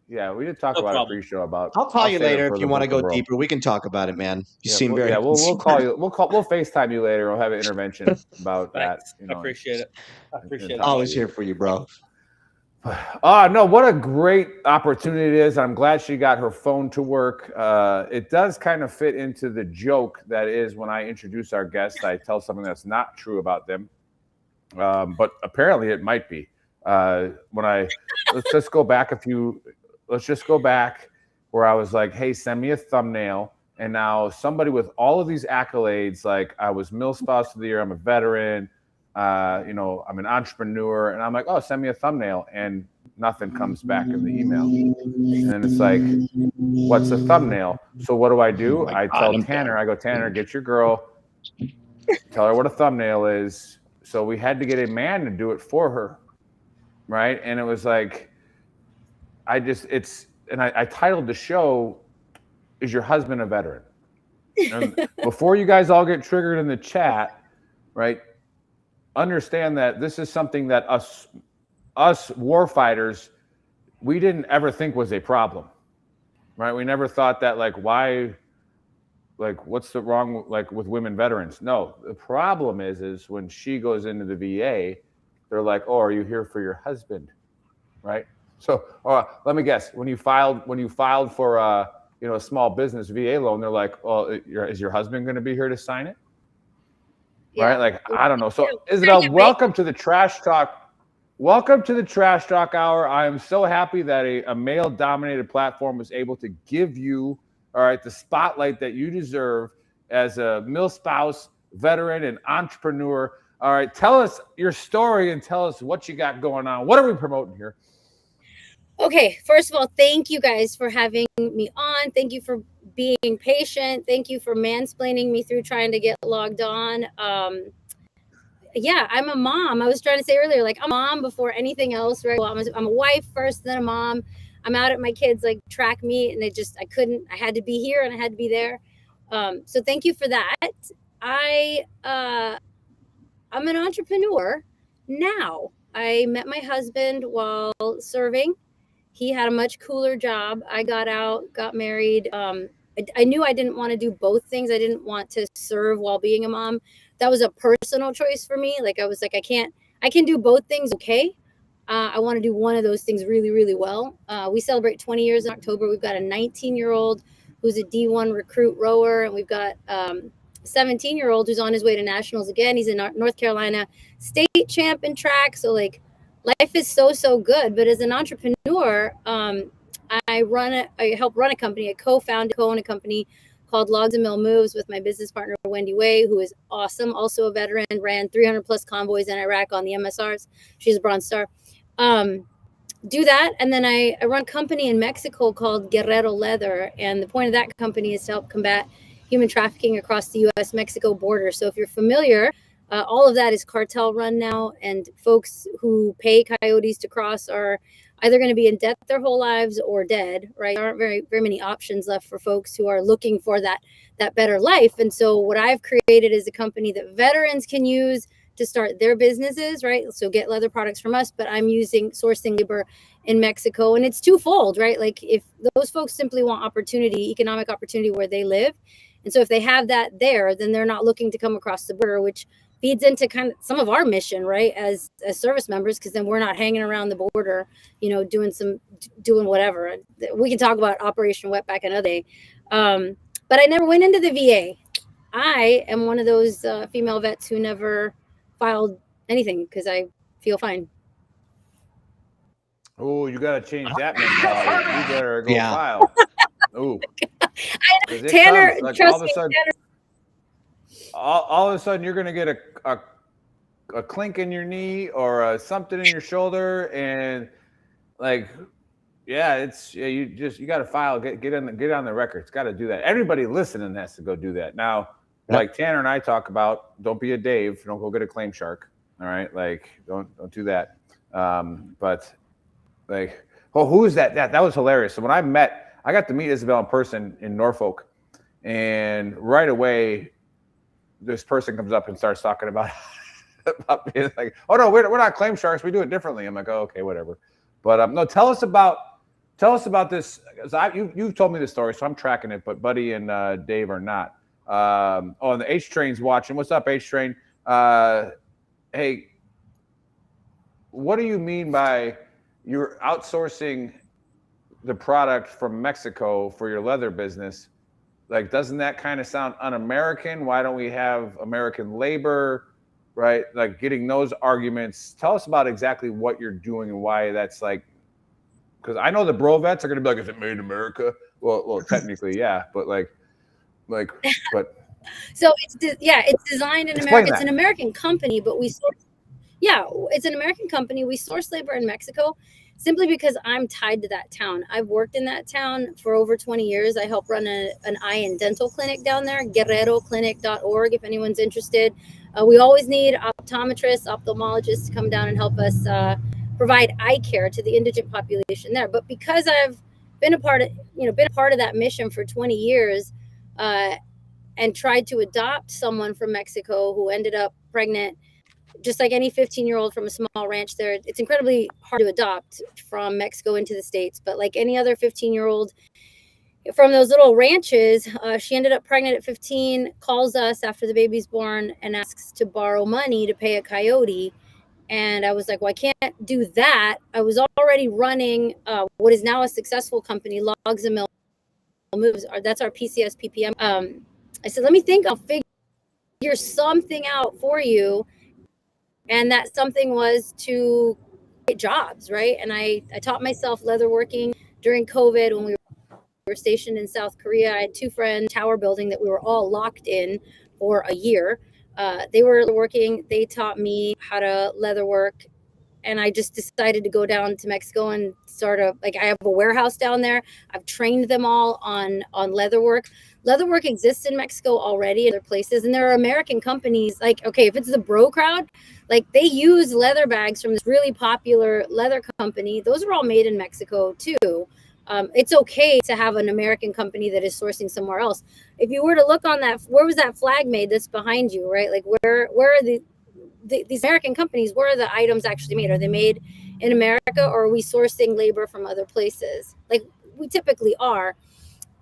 we did talk No about problem. a pre-show about. I'll call you save it later for if the you want to book go world. deeper. We can talk about it, man. You Yeah, seem very. we'll call you. We'll FaceTime you later. We'll have an intervention about that. Thanks. You I know, appreciate it. I appreciate it. Always here for you, bro. No, what a great opportunity it is. I'm glad she got her phone to work. It does kind of fit into the joke that is when I introduce our guests, I tell something that's not true about them. But apparently it might be. Let's just go back where I was like, hey, send me a thumbnail. And now somebody with all of these accolades, like I was Mill Spouse of the Year, I'm a veteran, I'm an entrepreneur, and I'm like, oh, send me a thumbnail, and nothing comes back in the email. And then it's like, what's a thumbnail? So what do? I tell Tanner, I go, Tanner, get your girl, tell her what a thumbnail is. So we had to get a man to do it for her, right? And it was like, I titled the show, Is Your Husband a Veteran? And before you guys all get triggered in the chat, right? Understand that this is something that us war fighters, we didn't ever think was a problem, right? We never thought that, like, why, like, what's the wrong, like, with women veterans? No, the problem is when she goes into the VA, they're like, oh, are you here for your husband, right? So, let me guess, when you filed for a small business VA loan, they're like, oh, is your husband going to be here to sign it? Yeah. Right? Like, I don't know. So, Isabel, welcome to the Trash Talk. Welcome to the Trash Talk Hour. I am so happy that a male-dominated platform was able to give you, all right, the spotlight that you deserve as a milspouse, veteran, and entrepreneur. All right, tell us your story and tell us what you got going on. What are we promoting here? Okay, first of all, thank you guys for having me on. Thank you for being patient. Thank you for mansplaining me through trying to get logged on. Yeah, I'm a mom. I was trying to say earlier, like, I'm a mom before anything else, right? Well, I'm a wife first, then a mom. I'm out at my kids' like track meet, and I had to be here and I had to be there. So thank you for that. I'm an entrepreneur now. I met my husband while serving. He had a much cooler job. I got out, got married. I knew I didn't want to do both things. I didn't want to serve while being a mom. That was a personal choice for me. Like, I was like, I can do both things. Okay. I want to do one of those things really, really well. We celebrate 20 years in October. We've got a 19-year-old who's a D1 recruit rower. And we've got, 17-year-old who's on his way to nationals again. He's in North Carolina state champ in track. So, like, life is so good. But as an entrepreneur, I help run a company. I co-own a company called Logs and Mill Moves with my business partner Wendy Way, who is awesome, also a veteran, ran 300 plus convoys in Iraq on the MSRs. She's a Bronze Star. Do that, and then I run a company in Mexico called Guerrero Leather, and the point of that company is to help combat human trafficking across the U.S.-Mexico border. So if you're familiar, all of that is cartel run now, and folks who pay coyotes to cross are either going to be in debt their whole lives or dead, right? There aren't very many options left for folks who are looking for that better life. And so what I've created is a company that veterans can use to start their businesses, right? So get leather products from us, but I'm sourcing labor in Mexico, and it's twofold, right? Like, if those folks simply want economic opportunity where they live. And so if they have that there, then they're not looking to come across the border, which feeds into kind of some of our mission, right? As service members, because then we're not hanging around the border, doing whatever. We can talk about Operation Wetback another day. But I never went into the VA. I am one of those female vets who never filed anything because I feel fine. Oh, you got to change that mentality. You better go file. Oh, Tanner, like, trust me, Tanner. All of a sudden, you're going to get a clink in your knee or something in your shoulder, and like, you got to file. Get on the record. It's got to do that. Everybody listening has to go do that now. Like Tanner and I talk about, don't be a Dave. Don't go get a claim shark. All right, like don't do that. But like, who is that? That was hilarious. So when I got to meet Isabel in person in Norfolk, and right away, this person comes up and starts talking about being like, oh no, we're not claim sharks. We do it differently. I'm like, oh, okay, whatever. But no, tell us about Tell us about this. You've told me the story, so I'm tracking it, but Buddy and Dave are not. And the H Train's watching. What's up, H Train? Hey, what do you mean by you're outsourcing the product from Mexico for your leather business? Like, doesn't that kind of sound un-American? Why don't we have American labor, right? Like, getting those arguments. Tell us about exactly what you're doing and why that's like, because I know the bro vets are going to be like, is it made in America? Well, technically, yeah, but but. So it's designed in Explain America. It's that. an American company, but we source. Yeah, it's an American company. We source labor in Mexico simply because I'm tied to that town. I've worked in that town for over 20 years. I help run an eye and dental clinic down there, guerreroclinic.org, if anyone's interested. We always need optometrists, ophthalmologists to come down and help us provide eye care to the indigent population there. But because I've been a part of that mission for 20 years, and tried to adopt someone from Mexico who ended up pregnant, just like any 15-year-old from a small ranch there, it's incredibly hard to adopt from Mexico into the States. But like any other 15-year-old from those little ranches, she ended up pregnant at 15, calls us after the baby's born and asks to borrow money to pay a coyote. And I was like, well, I can't do that. I was already running what is now a successful company, Logs and Mill Moves. That's our PCS PPM. I said, let me think. I'll figure something out for you. And that something was to get jobs, right? And I taught myself leatherworking during COVID when we were stationed in South Korea. I had two friends, tower building, that we were all locked in for a year. They were working. They taught me how to leatherwork. And I just decided to go down to Mexico and I have a warehouse down there. I've trained them all on leatherwork. Leatherwork exists in Mexico already in other places. And there are American companies, like, okay, if it's the bro crowd, like they use leather bags from this really popular leather company. Those are all made in Mexico too. It's okay to have an American company that is sourcing somewhere else. If you were to look on that, where was that flag made that's behind you, right? Like where are these American companies, where are the items actually made? Are they made in America, or are we sourcing labor from other places? Like we typically are.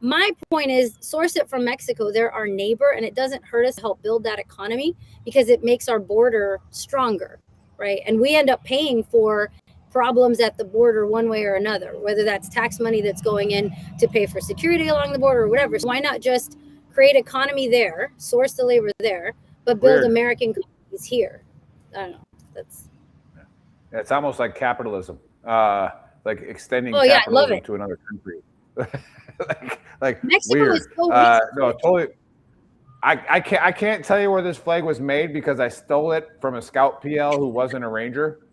My point is, source it from Mexico. They're our neighbor, and it doesn't hurt us to help build that economy because it makes our border stronger, right? And we end up paying for problems at the border one way or another, whether that's tax money that's going in to pay for security along the border or whatever. So why not just create economy there, source the labor there, but build American companies here? I don't know. It's almost like capitalism, like extending I love capitalism it. to another country. like Mexico weird. is so racist. No, totally. I can't tell you where this flag was made because I stole it from a scout PL who wasn't a ranger,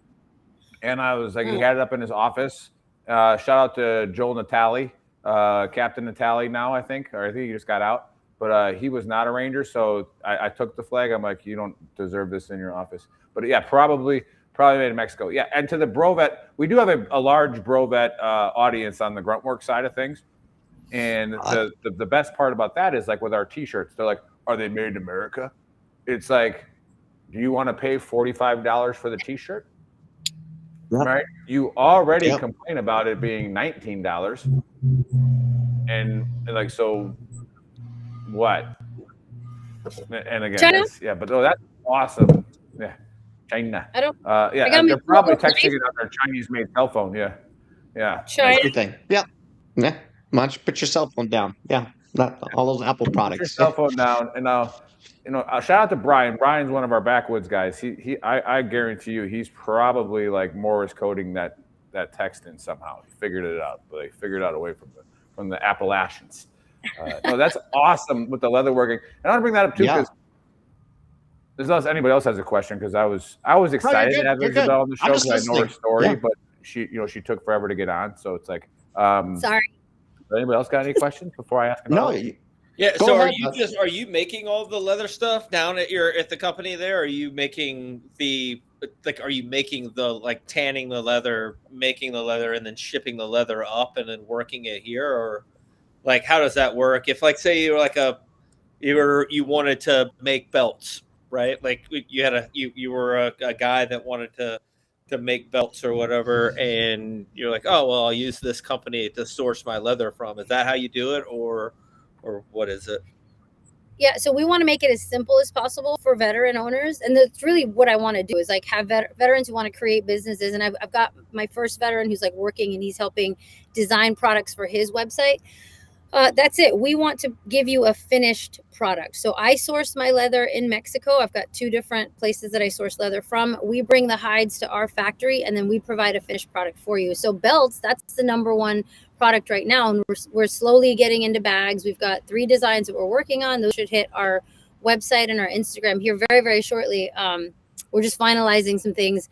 and I was like, he had it up in his office. Shout out to Joel Natali, Captain Natali now, I think he just got out. But he was not a ranger, so I took the flag. I'm like, you don't deserve this in your office. But yeah, probably made in Mexico. Yeah, and to the Brovet, we do have a large Brovet audience on the Gruntwork side of things. And the best part about that is, like, with our T-shirts, they're like, are they made in America? It's like, do you want to pay $45 for the T-shirt? Yep. Right? You already complain about it being $19. And like, so what? And again, China? But that's awesome. Yeah. China. They're probably texting it on their Chinese-made cell phone. Yeah. China. Everything. Yeah. Why don't you put your cell phone down? Yeah. Not all those Apple products. Put your cell phone down. And now, shout out to Brian. Brian's one of our backwoods guys. I guarantee you, he's probably like Morse coding that text in somehow. He figured it out, but they figured out away from the Appalachians. No, that's awesome with the leatherworking. And I want to bring that up too because unless anybody else has a question, because I was excited to have Isabel on the show because I know her story, but she took forever to get on. So it's like, sorry. Anybody else got any questions before I ask another? No. Yeah. So are you making all the leather stuff down at the company there? Are you making tanning the leather, making the leather, and then shipping the leather up and then working it here? Or like, how does that work? If, like, say you were you wanted to make belts, right? Like you were a guy that wanted to make belts or whatever, and you're like, oh well, I'll use this company to source my leather from. Is that how you do it, or what is it? Yeah, so we want to make it as simple as possible for veteran owners, and that's really what I want to do is like have veterans who want to create businesses. And I've got my first veteran who's like working and he's helping design products for his website. That's it. We want to give you a finished product. So I source my leather in Mexico. I've got 2 different places that I source leather from. We bring the hides to our factory and then we provide a finished product for you. So belts, that's the number one product right now. And we're slowly getting into bags. We've got 3 designs that we're working on. Those should hit our website and our Instagram here very, very shortly. We're just finalizing some things.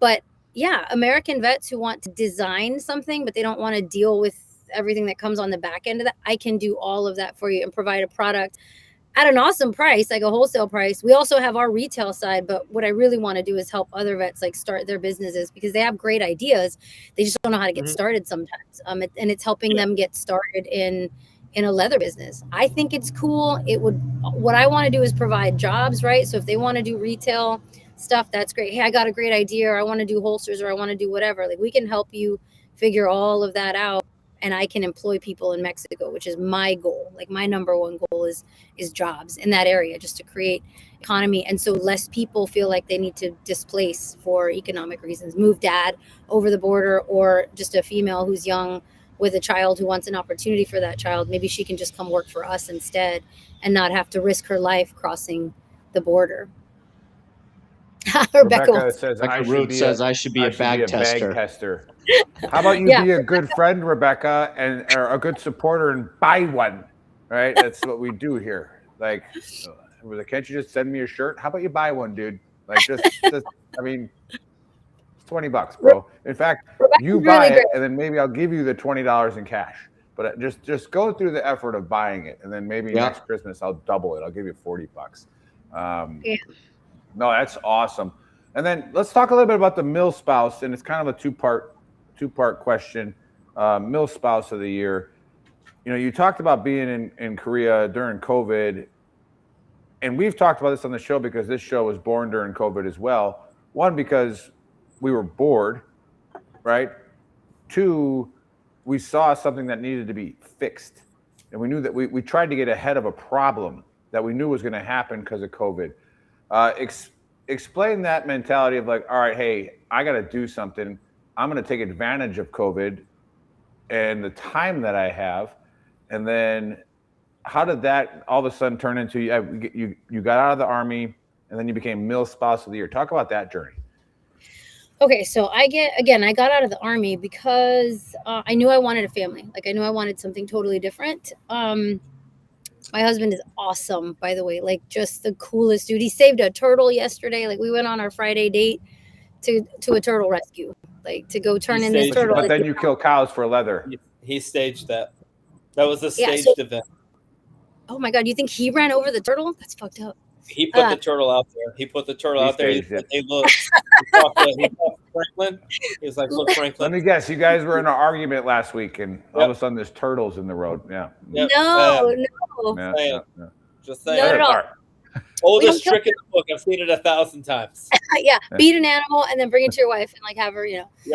But yeah, American vets who want to design something, but they don't want to deal with everything that comes on the back end of that, I can do all of that for you and provide a product at an awesome price, like a wholesale price. We also have our retail side, but what I really want to do is help other vets like start their businesses because they have great ideas. They just don't know how to get started sometimes. And it's helping them get started in a leather business. I think it's cool. What I want to do is provide jobs, right? So if they want to do retail stuff, that's great. Hey, I got a great idea, or I want to do holsters, or I want to do whatever. Like we can help you figure all of that out. And I can employ people in Mexico, which is my goal. Like my number one goal is jobs in that area, just to create economy. And so less people feel like they need to displace for economic reasons, move dad over the border, or just a female who's young with a child who wants an opportunity for that child. Maybe she can just come work for us instead and not have to risk her life crossing the border. Rebecca says, I should be a bag tester. How about you be a good friend, Rebecca, or a good supporter and buy one, right? That's what we do here. Like, can't you just send me a shirt? How about you buy one, dude? Like, just I mean, $20, bro. In fact, you buy it, and then maybe I'll give you the $20 in cash. But just go through the effort of buying it, and then maybe next Christmas I'll double it. I'll give you $40. No, that's awesome. And then let's talk a little bit about the Mill Spouse, and it's kind of a two-part question. Mill Spouse of the Year. You know, you talked about being in Korea during COVID, and we've talked about this on the show because this show was born during COVID as well. One, because we were bored, right? 2, we saw something that needed to be fixed, and we knew that we tried to get ahead of a problem that we knew was going to happen because of COVID. Explain that mentality of like, all right, hey, I got to do something. I'm going to take advantage of COVID and the time that I have. And then how did that all of a sudden turn into you got out of the Army and then you became Mill Spouse of the Year? Talk about that journey. Okay, so I got out of the Army because I knew I wanted a family. Like I knew I wanted something totally different. My husband is awesome, by the way, like just the coolest dude. He saved a turtle yesterday. Like we went on our Friday date to a turtle rescue, like to go turn in this turtle. But then you kill cows for leather. He staged that. That was a staged event. Oh my God, you think he ran over the turtle? That's fucked up. He put the turtle out there. He put the turtle out there. He said, hey, look. He talked to Franklin. He was like, look, Franklin. Let me guess. You guys were in an argument last week, and all of a sudden there's turtles in the road. Yeah. No. Just saying. Not at all. Oldest trick in the book. I've seen it 1,000 times. Beat an animal and then bring it to your wife and like have her,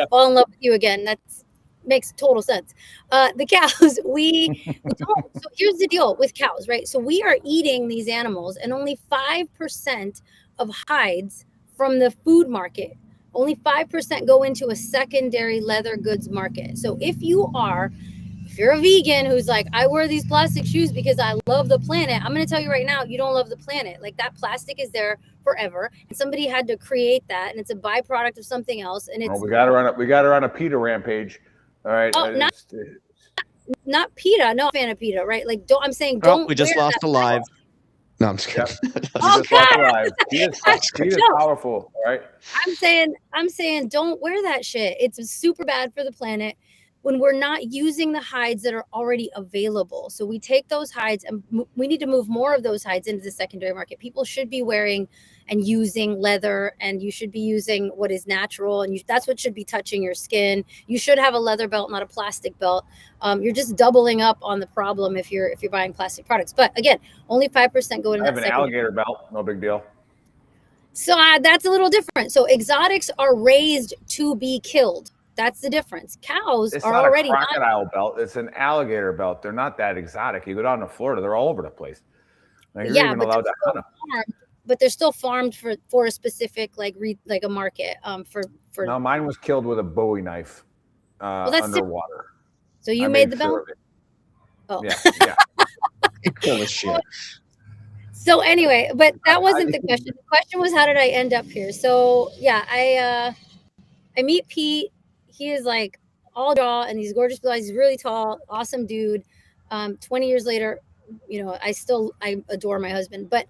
fall in love with you again. That's makes total sense. The cows, we don't. So here's the deal with cows, right? So we are eating these animals, and only 5% of hides from the food market, only 5% go into a secondary leather goods market. So if you're a vegan who's like, I wear these plastic shoes because I love the planet, I'm going to tell you right now, you don't love the planet. Like that plastic is there forever, and somebody had to create that, and it's a byproduct of something else. And it's we got her on a PETA rampage. All right. Oh, not PETA. No, I'm a fan of PETA, right? Like, I'm saying don't. We just lost a live. No, I'm just kidding. Oh, God. PETA's powerful, all right? I'm saying don't wear that shit. It's super bad for the planet when we're not using the hides that are already available. So we take those hides and we need to move more of those hides into the secondary market. People should be wearing and using leather, and you should be using what is natural, and that's what should be touching your skin. You should have a leather belt, not a plastic belt. You're just doubling up on the problem if you're buying plastic products. But again, only 5% go into. I have an alligator belt, no big deal. So that's a little different. So exotics are raised to be killed. That's the difference. Cows It's are not a already not. crocodile belt. It's an alligator belt. They're not that exotic. You go down to Florida, they're all over the place. Like, you're Yeah, even but allowed they're to hunt them. farmed, but they're still farmed for a specific like a market. For No, mine was killed with a Bowie knife well, that's underwater. so you I made the sure belt. of it. Oh Yeah. Full of shit. So anyway, but that wasn't the question. The question was, how did I end up here? So yeah, I meet Pete. He is like all jaw and these gorgeous blue eyes. He's really tall, awesome dude. 20 years later, you know, I adore my husband. But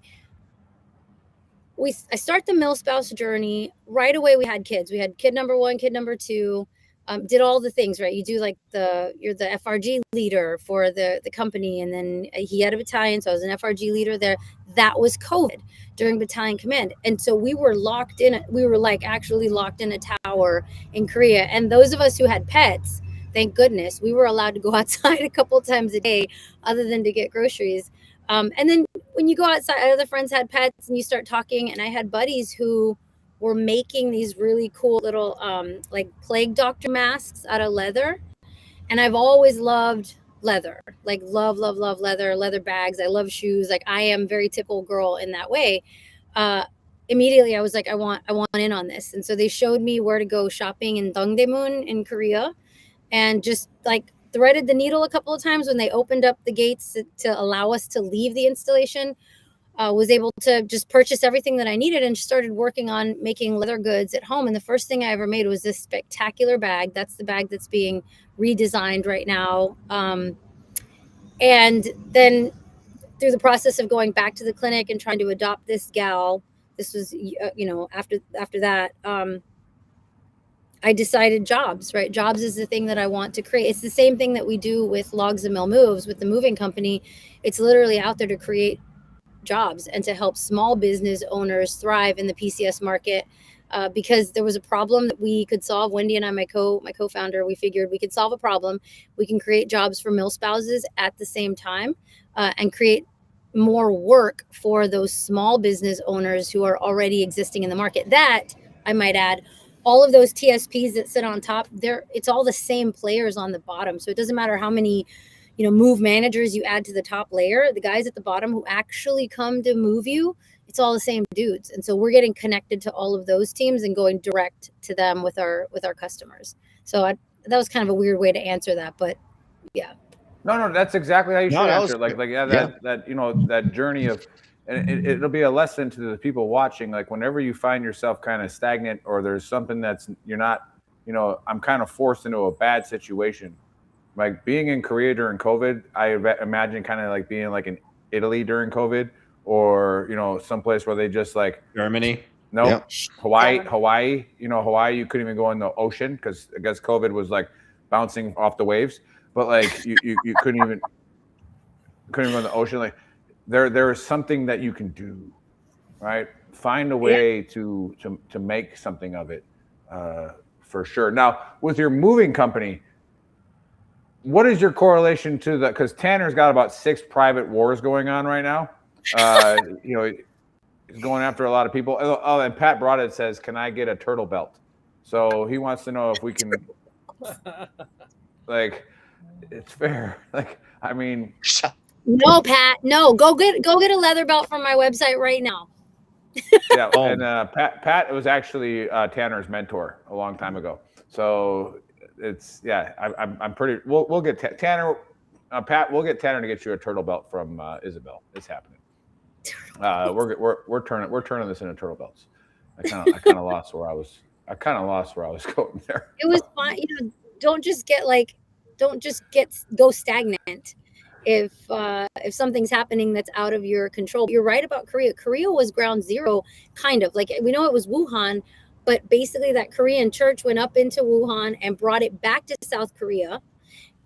I start the MilSpouse journey right away. We had kids. We had kid number 1, kid number 2. Did all the things, right? You do like you're the FRG leader for the company, and then he had a battalion, so I was an FRG leader there. That was COVID during battalion command, and so we were locked in. We were like actually locked in a tower in Korea, and those of us who had pets, thank goodness, we were allowed to go outside a couple times a day, other than to get groceries. And then when you go outside, other friends had pets, and you start talking, and I had buddies who were making these really cool little like plague doctor masks out of leather. And I've always loved leather, like love leather bags. I love shoes. Like I am very typical girl in that way. Immediately I was like, I want in on this. And so they showed me where to go shopping in Dongdaemun in Korea, and just like threaded the needle a couple of times when they opened up the gates to allow us to leave the installation. Was able to just purchase everything that I needed and started working on making leather goods at home. And the first thing I ever made was this spectacular bag. That's the bag that's being redesigned right now. And then through the process of going back to the clinic and trying to adopt this gal, this was, after that, I decided jobs, right? Jobs is the thing that I want to create. It's the same thing that we do with Logs and Mill Moves with the moving company. It's literally out there to create jobs and to help small business owners thrive in the PCS market, because there was a problem that we could solve. Wendy and I, my co-founder, we figured we could solve a problem. We can create jobs for mill spouses at the same time, and create more work for those small business owners who are already existing in the market. That, I might add, all of those TSPs that sit on top, it's all the same players on the bottom. So it doesn't matter how many move managers you add to the top layer, the guys at the bottom who actually come to move you, it's all the same dudes. And so we're getting connected to all of those teams and going direct to them with our customers. So that was kind of a weird way to answer that, but yeah. No, that's exactly how you should answer it. That journey of, and it'll be a lesson to the people watching. Like whenever you find yourself kind of stagnant, or there's something you're not, I'm kind of forced into a bad situation. Like being in Korea during COVID, I imagine kind of like being like in Italy during COVID, or someplace where they just like Germany. No, Yep. Hawaii. Hawaii, you couldn't even go in the ocean because I guess COVID was like bouncing off the waves. But like you couldn't even go in the ocean. Like there is something that you can do, right? Find a way to make something of it, for sure. Now with your moving company, what is your correlation to that? Because Tanner's got about 6 private wars going on right now. He's going after a lot of people. Oh, and Pat Broadhead says, "Can I get a turtle belt?" So he wants to know if we can. Like, it's fair. Like, I mean, no, Pat, no, go get a leather belt from my website right now. Yeah, and Pat was actually Tanner's mentor a long time ago. So it's I'm pretty. We'll get Tanner, Pat. We'll get Tanner to get you a turtle belt from Isabel. It's happening. We're turning this into turtle belts. I kind of lost where I was. Going there. It was fine. Don't just go stagnant. If something's happening that's out of your control. You're right about Korea. Korea was ground zero, kind of. Like, we know it was Wuhan, but basically that Korean church went up into Wuhan and brought it back to South Korea.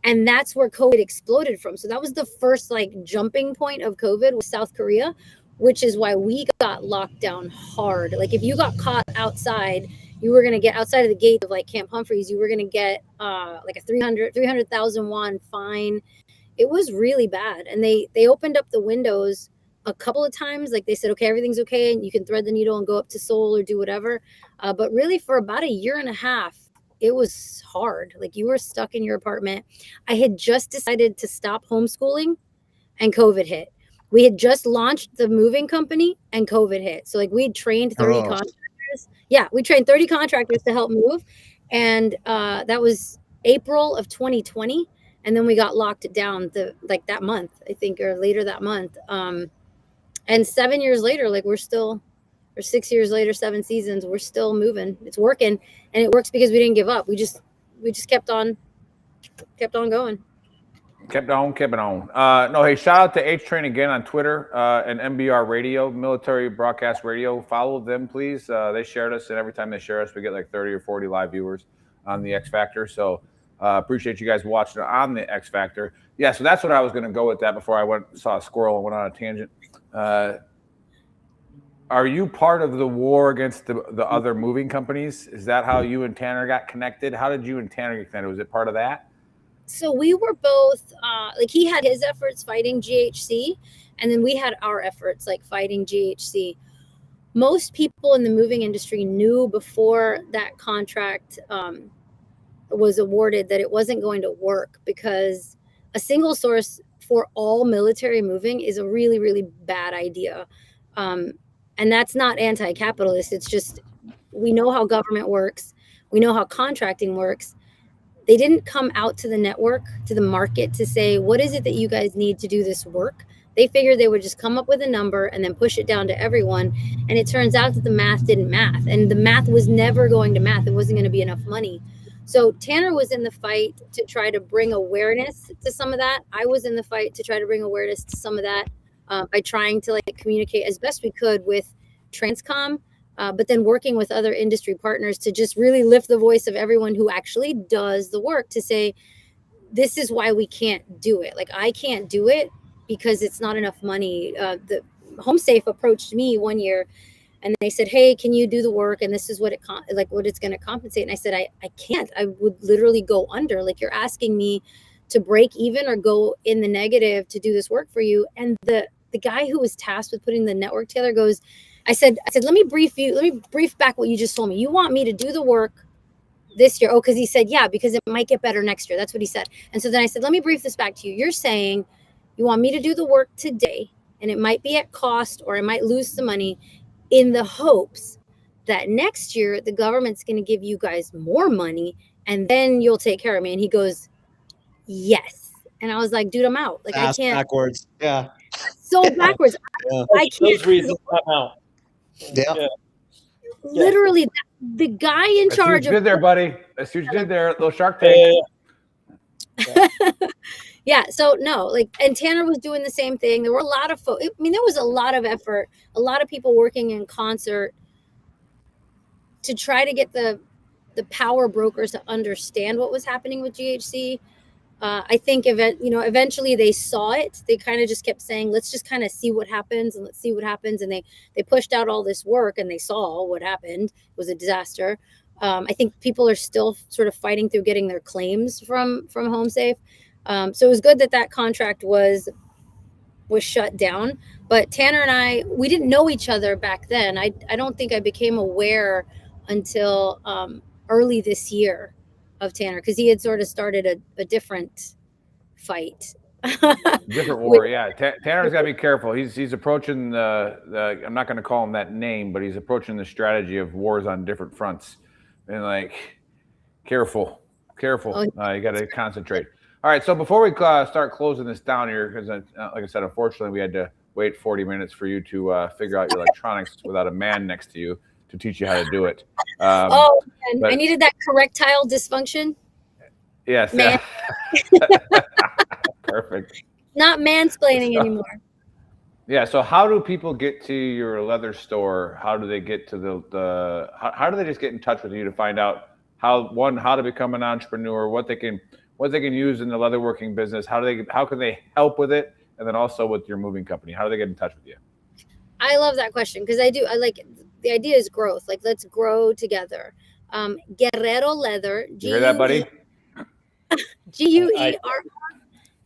And that's where COVID exploded from. So that was the first jumping point of COVID was South Korea, which is why we got locked down hard. Like if you got caught outside, you were going to get outside of the gate of Camp Humphreys, you were going to get a 300,000 won fine. It was really bad. And they opened up the windows a couple of times. Like they said, okay, everything's okay, and you can thread the needle and go up to Seoul or do whatever. But really, for about a year and a half, it was hard. Like you were stuck in your apartment. I had just decided to stop homeschooling, and COVID hit. We had just launched the moving company, and COVID hit. So like we had trained 30 contractors. Yeah, we trained 30 contractors to help move, and that was April of 2020. And then we got locked down that month, I think, or later that month. And 7 years later, like we're 6 years later, 7 seasons, we're still moving. It's working, and it works because we didn't give up. We just kept on going. Kept it on. No, hey, shout out to H-Train again on Twitter and MBR Radio, Military Broadcast Radio. Follow them, please. They shared us, and every time they share us, we get like 30 or 40 live viewers on the X Factor. So appreciate you guys watching on the X Factor. Yeah, so that's what I was going to go with that before I saw a squirrel and went on a tangent. Are you part of the war against the other moving companies? Is that how you and Tanner got connected? How did you and Tanner get connected? Was it part of that? So we were both like he had his efforts fighting GHC, and then we had our efforts like fighting GHC. Most people in the moving industry knew before that contract was awarded that it wasn't going to work, because a single source for all military moving is a really, really bad idea. And that's not anti-capitalist. It's just, we know how government works. We know how contracting works. They didn't come out to the network, to the market, to say, what is it that you guys need to do this work? They figured they would just come up with a number and then push it down to everyone. And it turns out that the math didn't math. And the math was never going to math. It wasn't going to be enough money. So Tanner was in the fight to try to bring awareness to some of that. I was in the fight to try to bring awareness to some of that by trying to like communicate as best we could with Transcom. But then working with other industry partners to just really lift the voice of everyone who actually does the work to say, this is why we can't do it. Like, I can't do it because it's not enough money. The HomeSafe approached me one year and they said, hey, can you do the work? And this is what what it's going to compensate. And I said, I can't. I would literally go under. Like, you're asking me to break even or go in the negative to do this work for you. And the guy who was tasked with putting the network together goes, I said, let me brief back what you just told me. You want me to do the work this year? Oh, because he said, yeah, because it might get better next year. That's what he said. And so then I said, let me brief this back to you. You're saying you want me to do the work today, and it might be at cost or I might lose some money, in the hopes that next year the government's going to give you guys more money and then you'll take care of me. And he goes, yes. And I was like, dude, I'm out. Like, I can't. Backwards. Yeah. So backwards. Yeah. I can't. Those reasons I'm out. Yeah. Literally, the guy in charge of. Did there, buddy? I see what you did there. Little Shark Tank. Yeah. So no, like, and Tanner was doing the same thing. There were a lot of folks. I mean, there was a lot of effort, a lot of people working in concert to try to get the power brokers to understand what was happening with GHC. I think eventually they saw it. They kind of just kept saying, let's just kind of see what happens and let's see what happens. And they pushed out all this work and they saw what happened. It was a disaster. I think people are still sort of fighting through getting their claims from HomeSafe. So it was good that contract was shut down. But Tanner and we didn't know each other back then. I don't think I became aware until early this year of Tanner, because he had sort of started a different fight. Different war, yeah. Tanner's got to be careful. He's approaching the I'm not going to call him that name, but he's approaching the strategy of wars on different fronts. And like, careful. Oh, You got to concentrate. All right, so before we start closing this down here, because like I said, unfortunately, we had to wait 40 minutes for you to figure out your electronics without a man next to you to teach you how to do it. And I needed that correctile dysfunction. Yes. Man. Perfect. Not mansplaining anymore. Yeah. So how do people get to your leather store? How do they get to how do they just get in touch with you to find out how to become an entrepreneur, what they can use in the leatherworking business? How can they help with it? And then also with your moving company, how do they get in touch with you? I love that question because I like the idea is growth. Like, let's grow together. Guerrero Leather. You hear that, buddy? GUERO,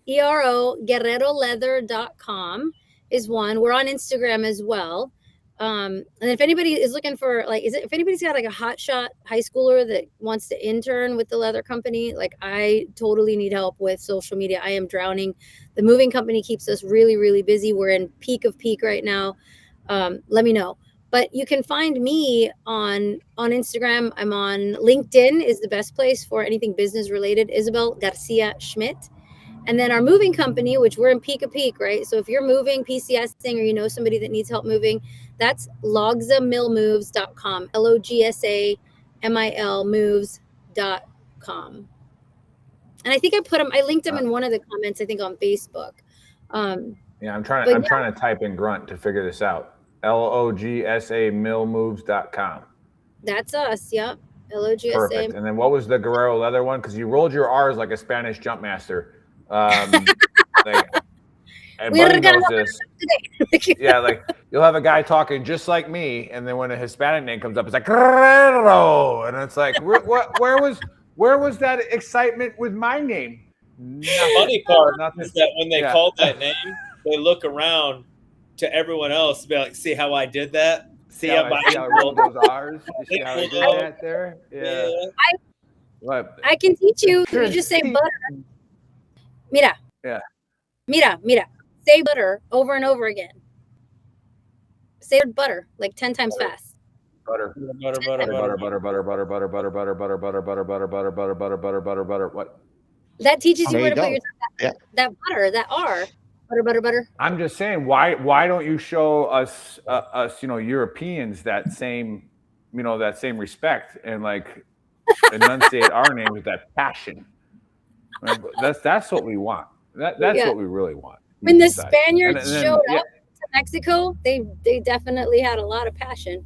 GuerreroLeather.com. is one. We're on Instagram as well. And if anybody is looking for if anybody's got like a hotshot high schooler that wants to intern with the leather company, like I totally need help with social media. I am drowning. The moving company keeps us really, really busy. We're in peak right now. Let me know. But you can find me on Instagram. I'm on LinkedIn is the best place for anything business related. Isabel Garcia Schmidt. And then our moving company, which we're in peak, right? So if you're moving, PCSing, or you know somebody that needs help moving, that's logsamillmoves.com, LOGSAMIL moves.com. And I think I linked them in one of the comments, I think on Facebook. Yeah, I'm trying to type in grunt to figure this out. LOGSAMillmoves.com. That's us, yep. LOGSA. Perfect. And then what was the Guerrero leather one? Because you rolled your R's like a Spanish jump master. And Buddy knows this. Yeah, like you'll have a guy talking just like me, and then when a Hispanic name comes up, it's like Guerrero, and it's like, where was that excitement with my name? The funny part is that when they call that name, they look around to everyone else and be like, "See how I did that? See how I rolled those R's? See how I did that there? Yeah. I can teach you. You just say butter. Mira. Yeah. Mira. Say butter over and over again. Say butter like 10 times fast. Butter. What? That teaches you where to put your that butter, that R. Butter. I'm just saying, why don't you show us Europeans that same respect and like enunciate our names with that passion? Right? That's what we want. That's what we really want. When the Spaniards showed up to Mexico, they definitely had a lot of passion.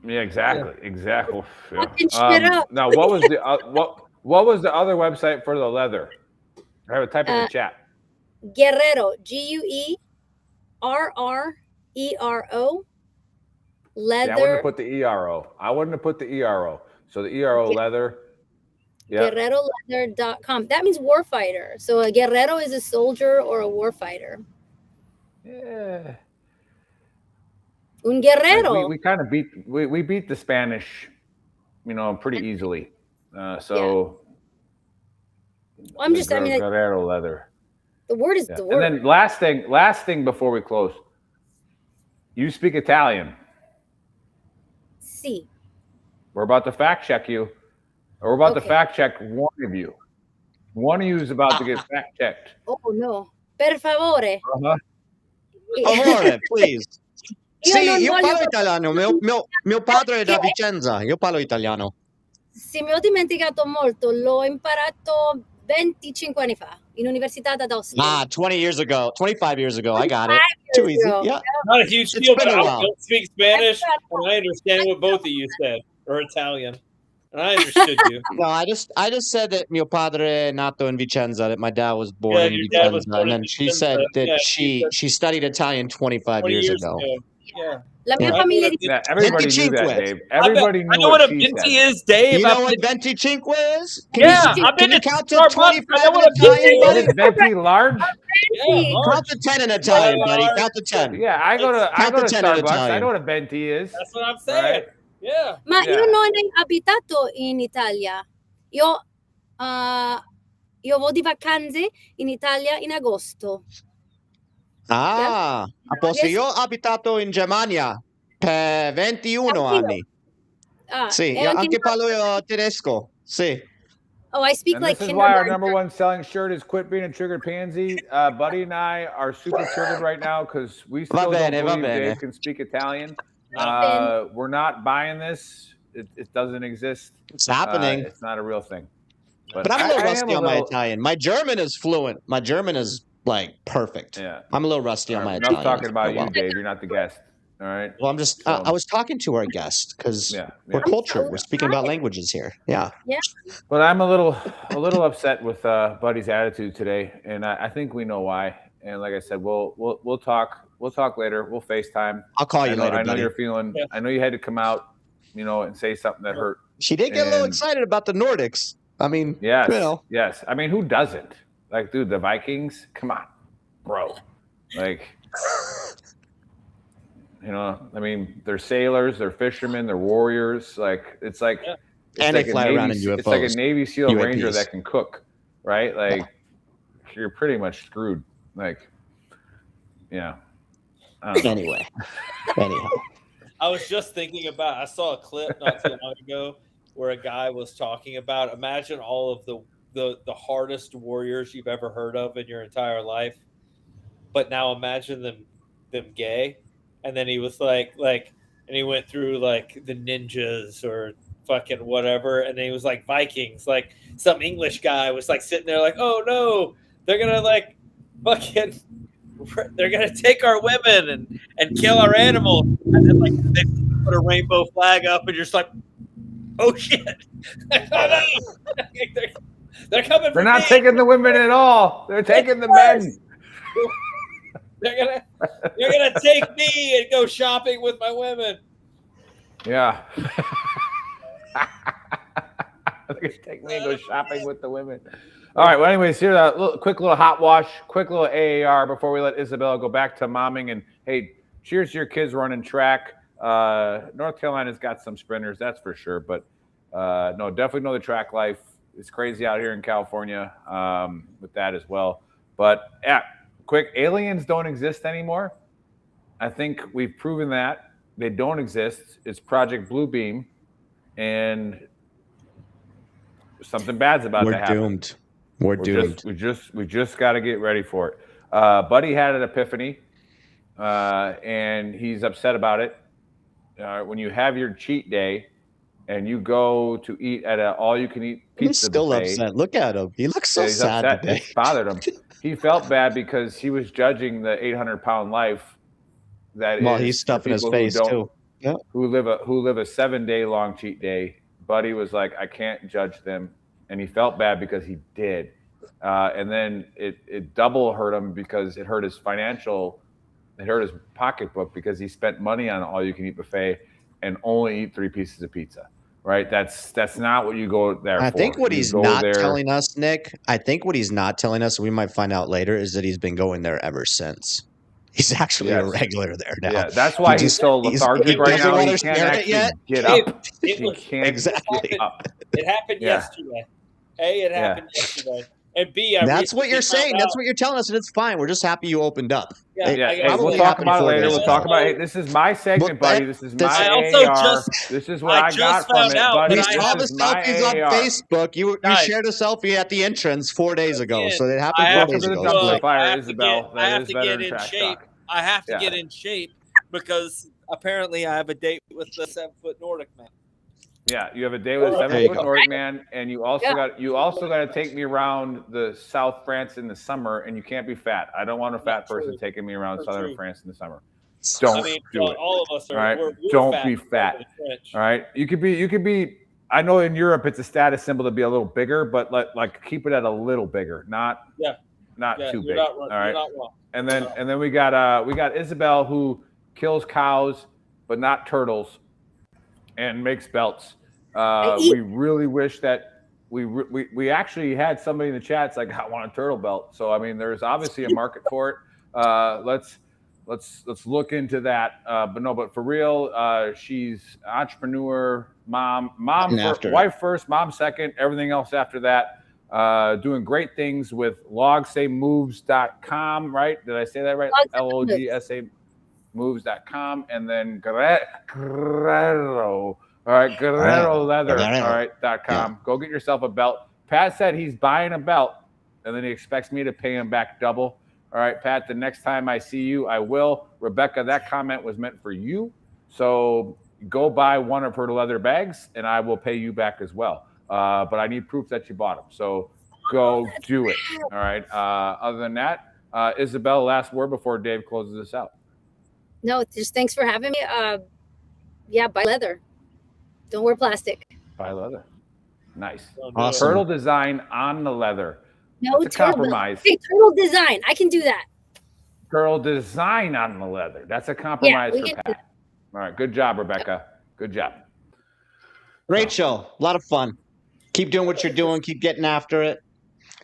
Yeah, exactly. Yeah. Shit up. Now, what was the other website for the leather? I have a type in the chat. Guerrero, GUERRERO. Leather. Yeah, I wouldn't have put the ERO. So the ERO leather. Yeah. GuerreroLeather.com. That means warfighter. So a guerrero is a soldier or a warfighter. Yeah. Un guerrero. We kind of beat the Spanish, pretty easily. So. Well, I'm just. Guerrero leather. The word is the word. And then last thing before we close. You speak Italian. Si. We're about to fact check you. Or we're about to fact check one of you. One of you is about to get fact checked. Oh no. Per favore. Favore, please. Sì, io parlo italiano. Mio padre è da Vicenza. Io parlo italiano. Sì, mi ho dimenticato molto. L'ho imparato 25 anni fa in Università ad Austin. 25 years ago. I got it. Too easy. Yeah. Not a huge deal, but I don't speak Spanish, and I understand what both of you said, or Italian. And I understood you. No, I just said that mio padre è nato in Vicenza, that my dad was born in Vicenza, and then she said that she studied Italian 25 years ago. Yeah. Everybody knew that, Dave. Everybody knew I know what a venti is, Dave. You know what venti cinque is? Can you count to 25 in Italian, buddy? Venti large? Yeah, count to 10 in Italian, buddy. Count to 10. Yeah, I go to Starbucks. I know what a venti is. That's what I'm saying. Right? Yeah. Ma io non ho abitato in Italia. Io vado di vacanze in Italia in agosto. A posto. Io ho abitato in Germania per 21 anni. Sì, anche parlo tedesco. Sì. Oh, I speak this is why our number one selling shirt is "Quit Being a Triggered Pansy." Buddy and I are super triggered right now because we still don't believe Dave can speak Italian. We're not buying this. It doesn't exist. It's happening. It's not a real thing. But I'm a little rusty on my Italian. My German is fluent. My German is like perfect. Yeah. I'm a little rusty on my Italian. Italian. I'm talking about you, Dave. You're not the guest. All right. Well, I'm just. I was talking to our guest because we're cultured. We're speaking about languages here. Yeah. Yeah. But I'm a little upset with Buddy's attitude today, and I think we know why. And like I said, we'll talk. We'll talk later. We'll FaceTime. I'll call you later. I know buddy. you're feeling. Yeah. I know you had to come out, and say something that hurt. She did get a little excited about the Nordics. I mean, yes. I mean, who doesn't? Like, dude, the Vikings. Come on, bro. Like, you know, I mean, they're sailors, they're fishermen, they're warriors. Like, it's like, Yeah. it's And like they fly around in UFOs. It's like a Navy SEAL UAPs. Ranger that can cook, right? Like, you're pretty much screwed. Like, yeah. I don't know. Anyway, anyhow. I was just thinking about, I saw a clip not too long ago where a guy was talking about, imagine all of the hardest warriors you've ever heard of in your entire life, but now imagine them gay. And then he was like, and he went through like the ninjas or fucking whatever, and then he was like Vikings, like some English guy was like sitting there like, oh no, they're gonna like fucking, they're gonna take our women and kill our animals, and then like they put a rainbow flag up, and you're just like, oh shit, oh, no. they're coming. They're not taking the women at all. They're taking the men. They're gonna take me and go shopping with my women. Yeah. They're gonna take me and go shopping with the women. All right. Well, anyways, here's a quick little hot wash, quick little AAR before we let Isabella go back to momming. And hey, cheers to your kids running track. North Carolina's got some sprinters, that's for sure. But no, definitely know the track life. It's crazy out here in California with that as well. But yeah, quick, aliens don't exist anymore. I think we've proven that they don't exist. It's Project Bluebeam, and something bad's about to happen. Doomed. We're doomed. We just got to get ready for it. Buddy had an epiphany, and he's upset about it. When you have your cheat day, and you go to eat at an all-you-can-eat pizza He's still buffet, upset. Look at him. He looks so sad upset. today. It bothered him. He felt bad because he was judging the 800-pound life that well, is he's stuffing his people face too. Yeah. Who live a 7-day long cheat day. Buddy was like, I can't judge them, and he felt bad because he did. And then it double hurt him because it hurt his pocketbook because he spent money on an all-you-can-eat buffet and only eat 3 pieces of pizza. Right? That's not what you go there for. I think what he's not telling us, Nick, we might find out later, is that he's been going there ever since. He's actually a regular there now. Yeah, that's why he's so lethargic right now. He can't actually get up. He can't exactly. up. It happened yesterday. A, it happened yesterday. And B, that's what you're saying. That's what you're telling us, and it's fine. We're just happy you opened up. Yeah. We'll talk about it later. We'll talk about it. This is my segment, buddy. This is my AAR. This is what I got from it, buddy. We saw the selfies on Facebook. You shared a selfie at the entrance 4 days ago, so it happened 4 days ago. I have to get in shape. I have to get in shape because apparently I have a date with the 7-foot Nordic man. Yeah, you have a day with a 7-foot Nordic man, and you also got to take me around the South France in the summer, and you can't be fat. I don't want a fat person taking me around Southern France in the summer. Don't do it. All of us are. All right, we're don't be fat. All right, you could be. I know in Europe it's a status symbol to be a little bigger, but like keep it at a little bigger, not too big. All right, and then we got Isabel who kills cows but not turtles and makes belts. We really wish that we actually had somebody in the chat that's like, I want a turtle belt. So I mean, there's obviously a market for it. Let's look into that. But for real, she's entrepreneur, wife first, mom second, everything else after that. Doing great things with logsamoves.com, right? Did I say that right? LOGSA moves.com, and then Guerrero. All right, Guerrero Leather. All right, .com. Yeah. Go get yourself a belt. Pat said he's buying a belt, and then he expects me to pay him back double. All right, Pat, the next time I see you, I will. Rebecca, that comment was meant for you. So go buy one of her leather bags, and I will pay you back as well. But I need proof that you bought them. So go do it. All right. Other than that, Isabel, last word before Dave closes this out. No, just thanks for having me. Buy leather. Don't wear plastic. Buy leather. Nice. Awesome. Turtle design on the leather. No, that's a compromise. Hey, turtle design. I can do that. Turtle design on the leather. That's a compromise for Pat. All right. Good job, Rebecca. Good job. Great show. A lot of fun. Keep doing what you're doing. Keep getting after it.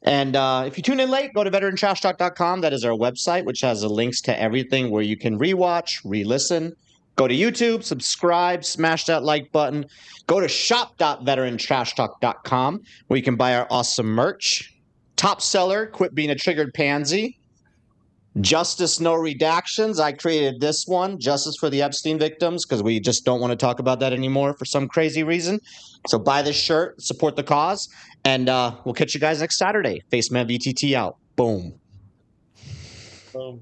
And if you tune in late, go to VeteranTrashTalk.com. That is our website, which has the links to everything where you can rewatch, re-listen. Go to YouTube, subscribe, smash that like button. Go to shop.veterantrashtalk.com where you can buy our awesome merch. Top seller, quit being a triggered pansy. Justice No Redactions. I created this one, Justice for the Epstein victims, because we just don't want to talk about that anymore for some crazy reason. So buy this shirt, support the cause, and we'll catch you guys next Saturday. Faceman VTT out. Boom. Boom.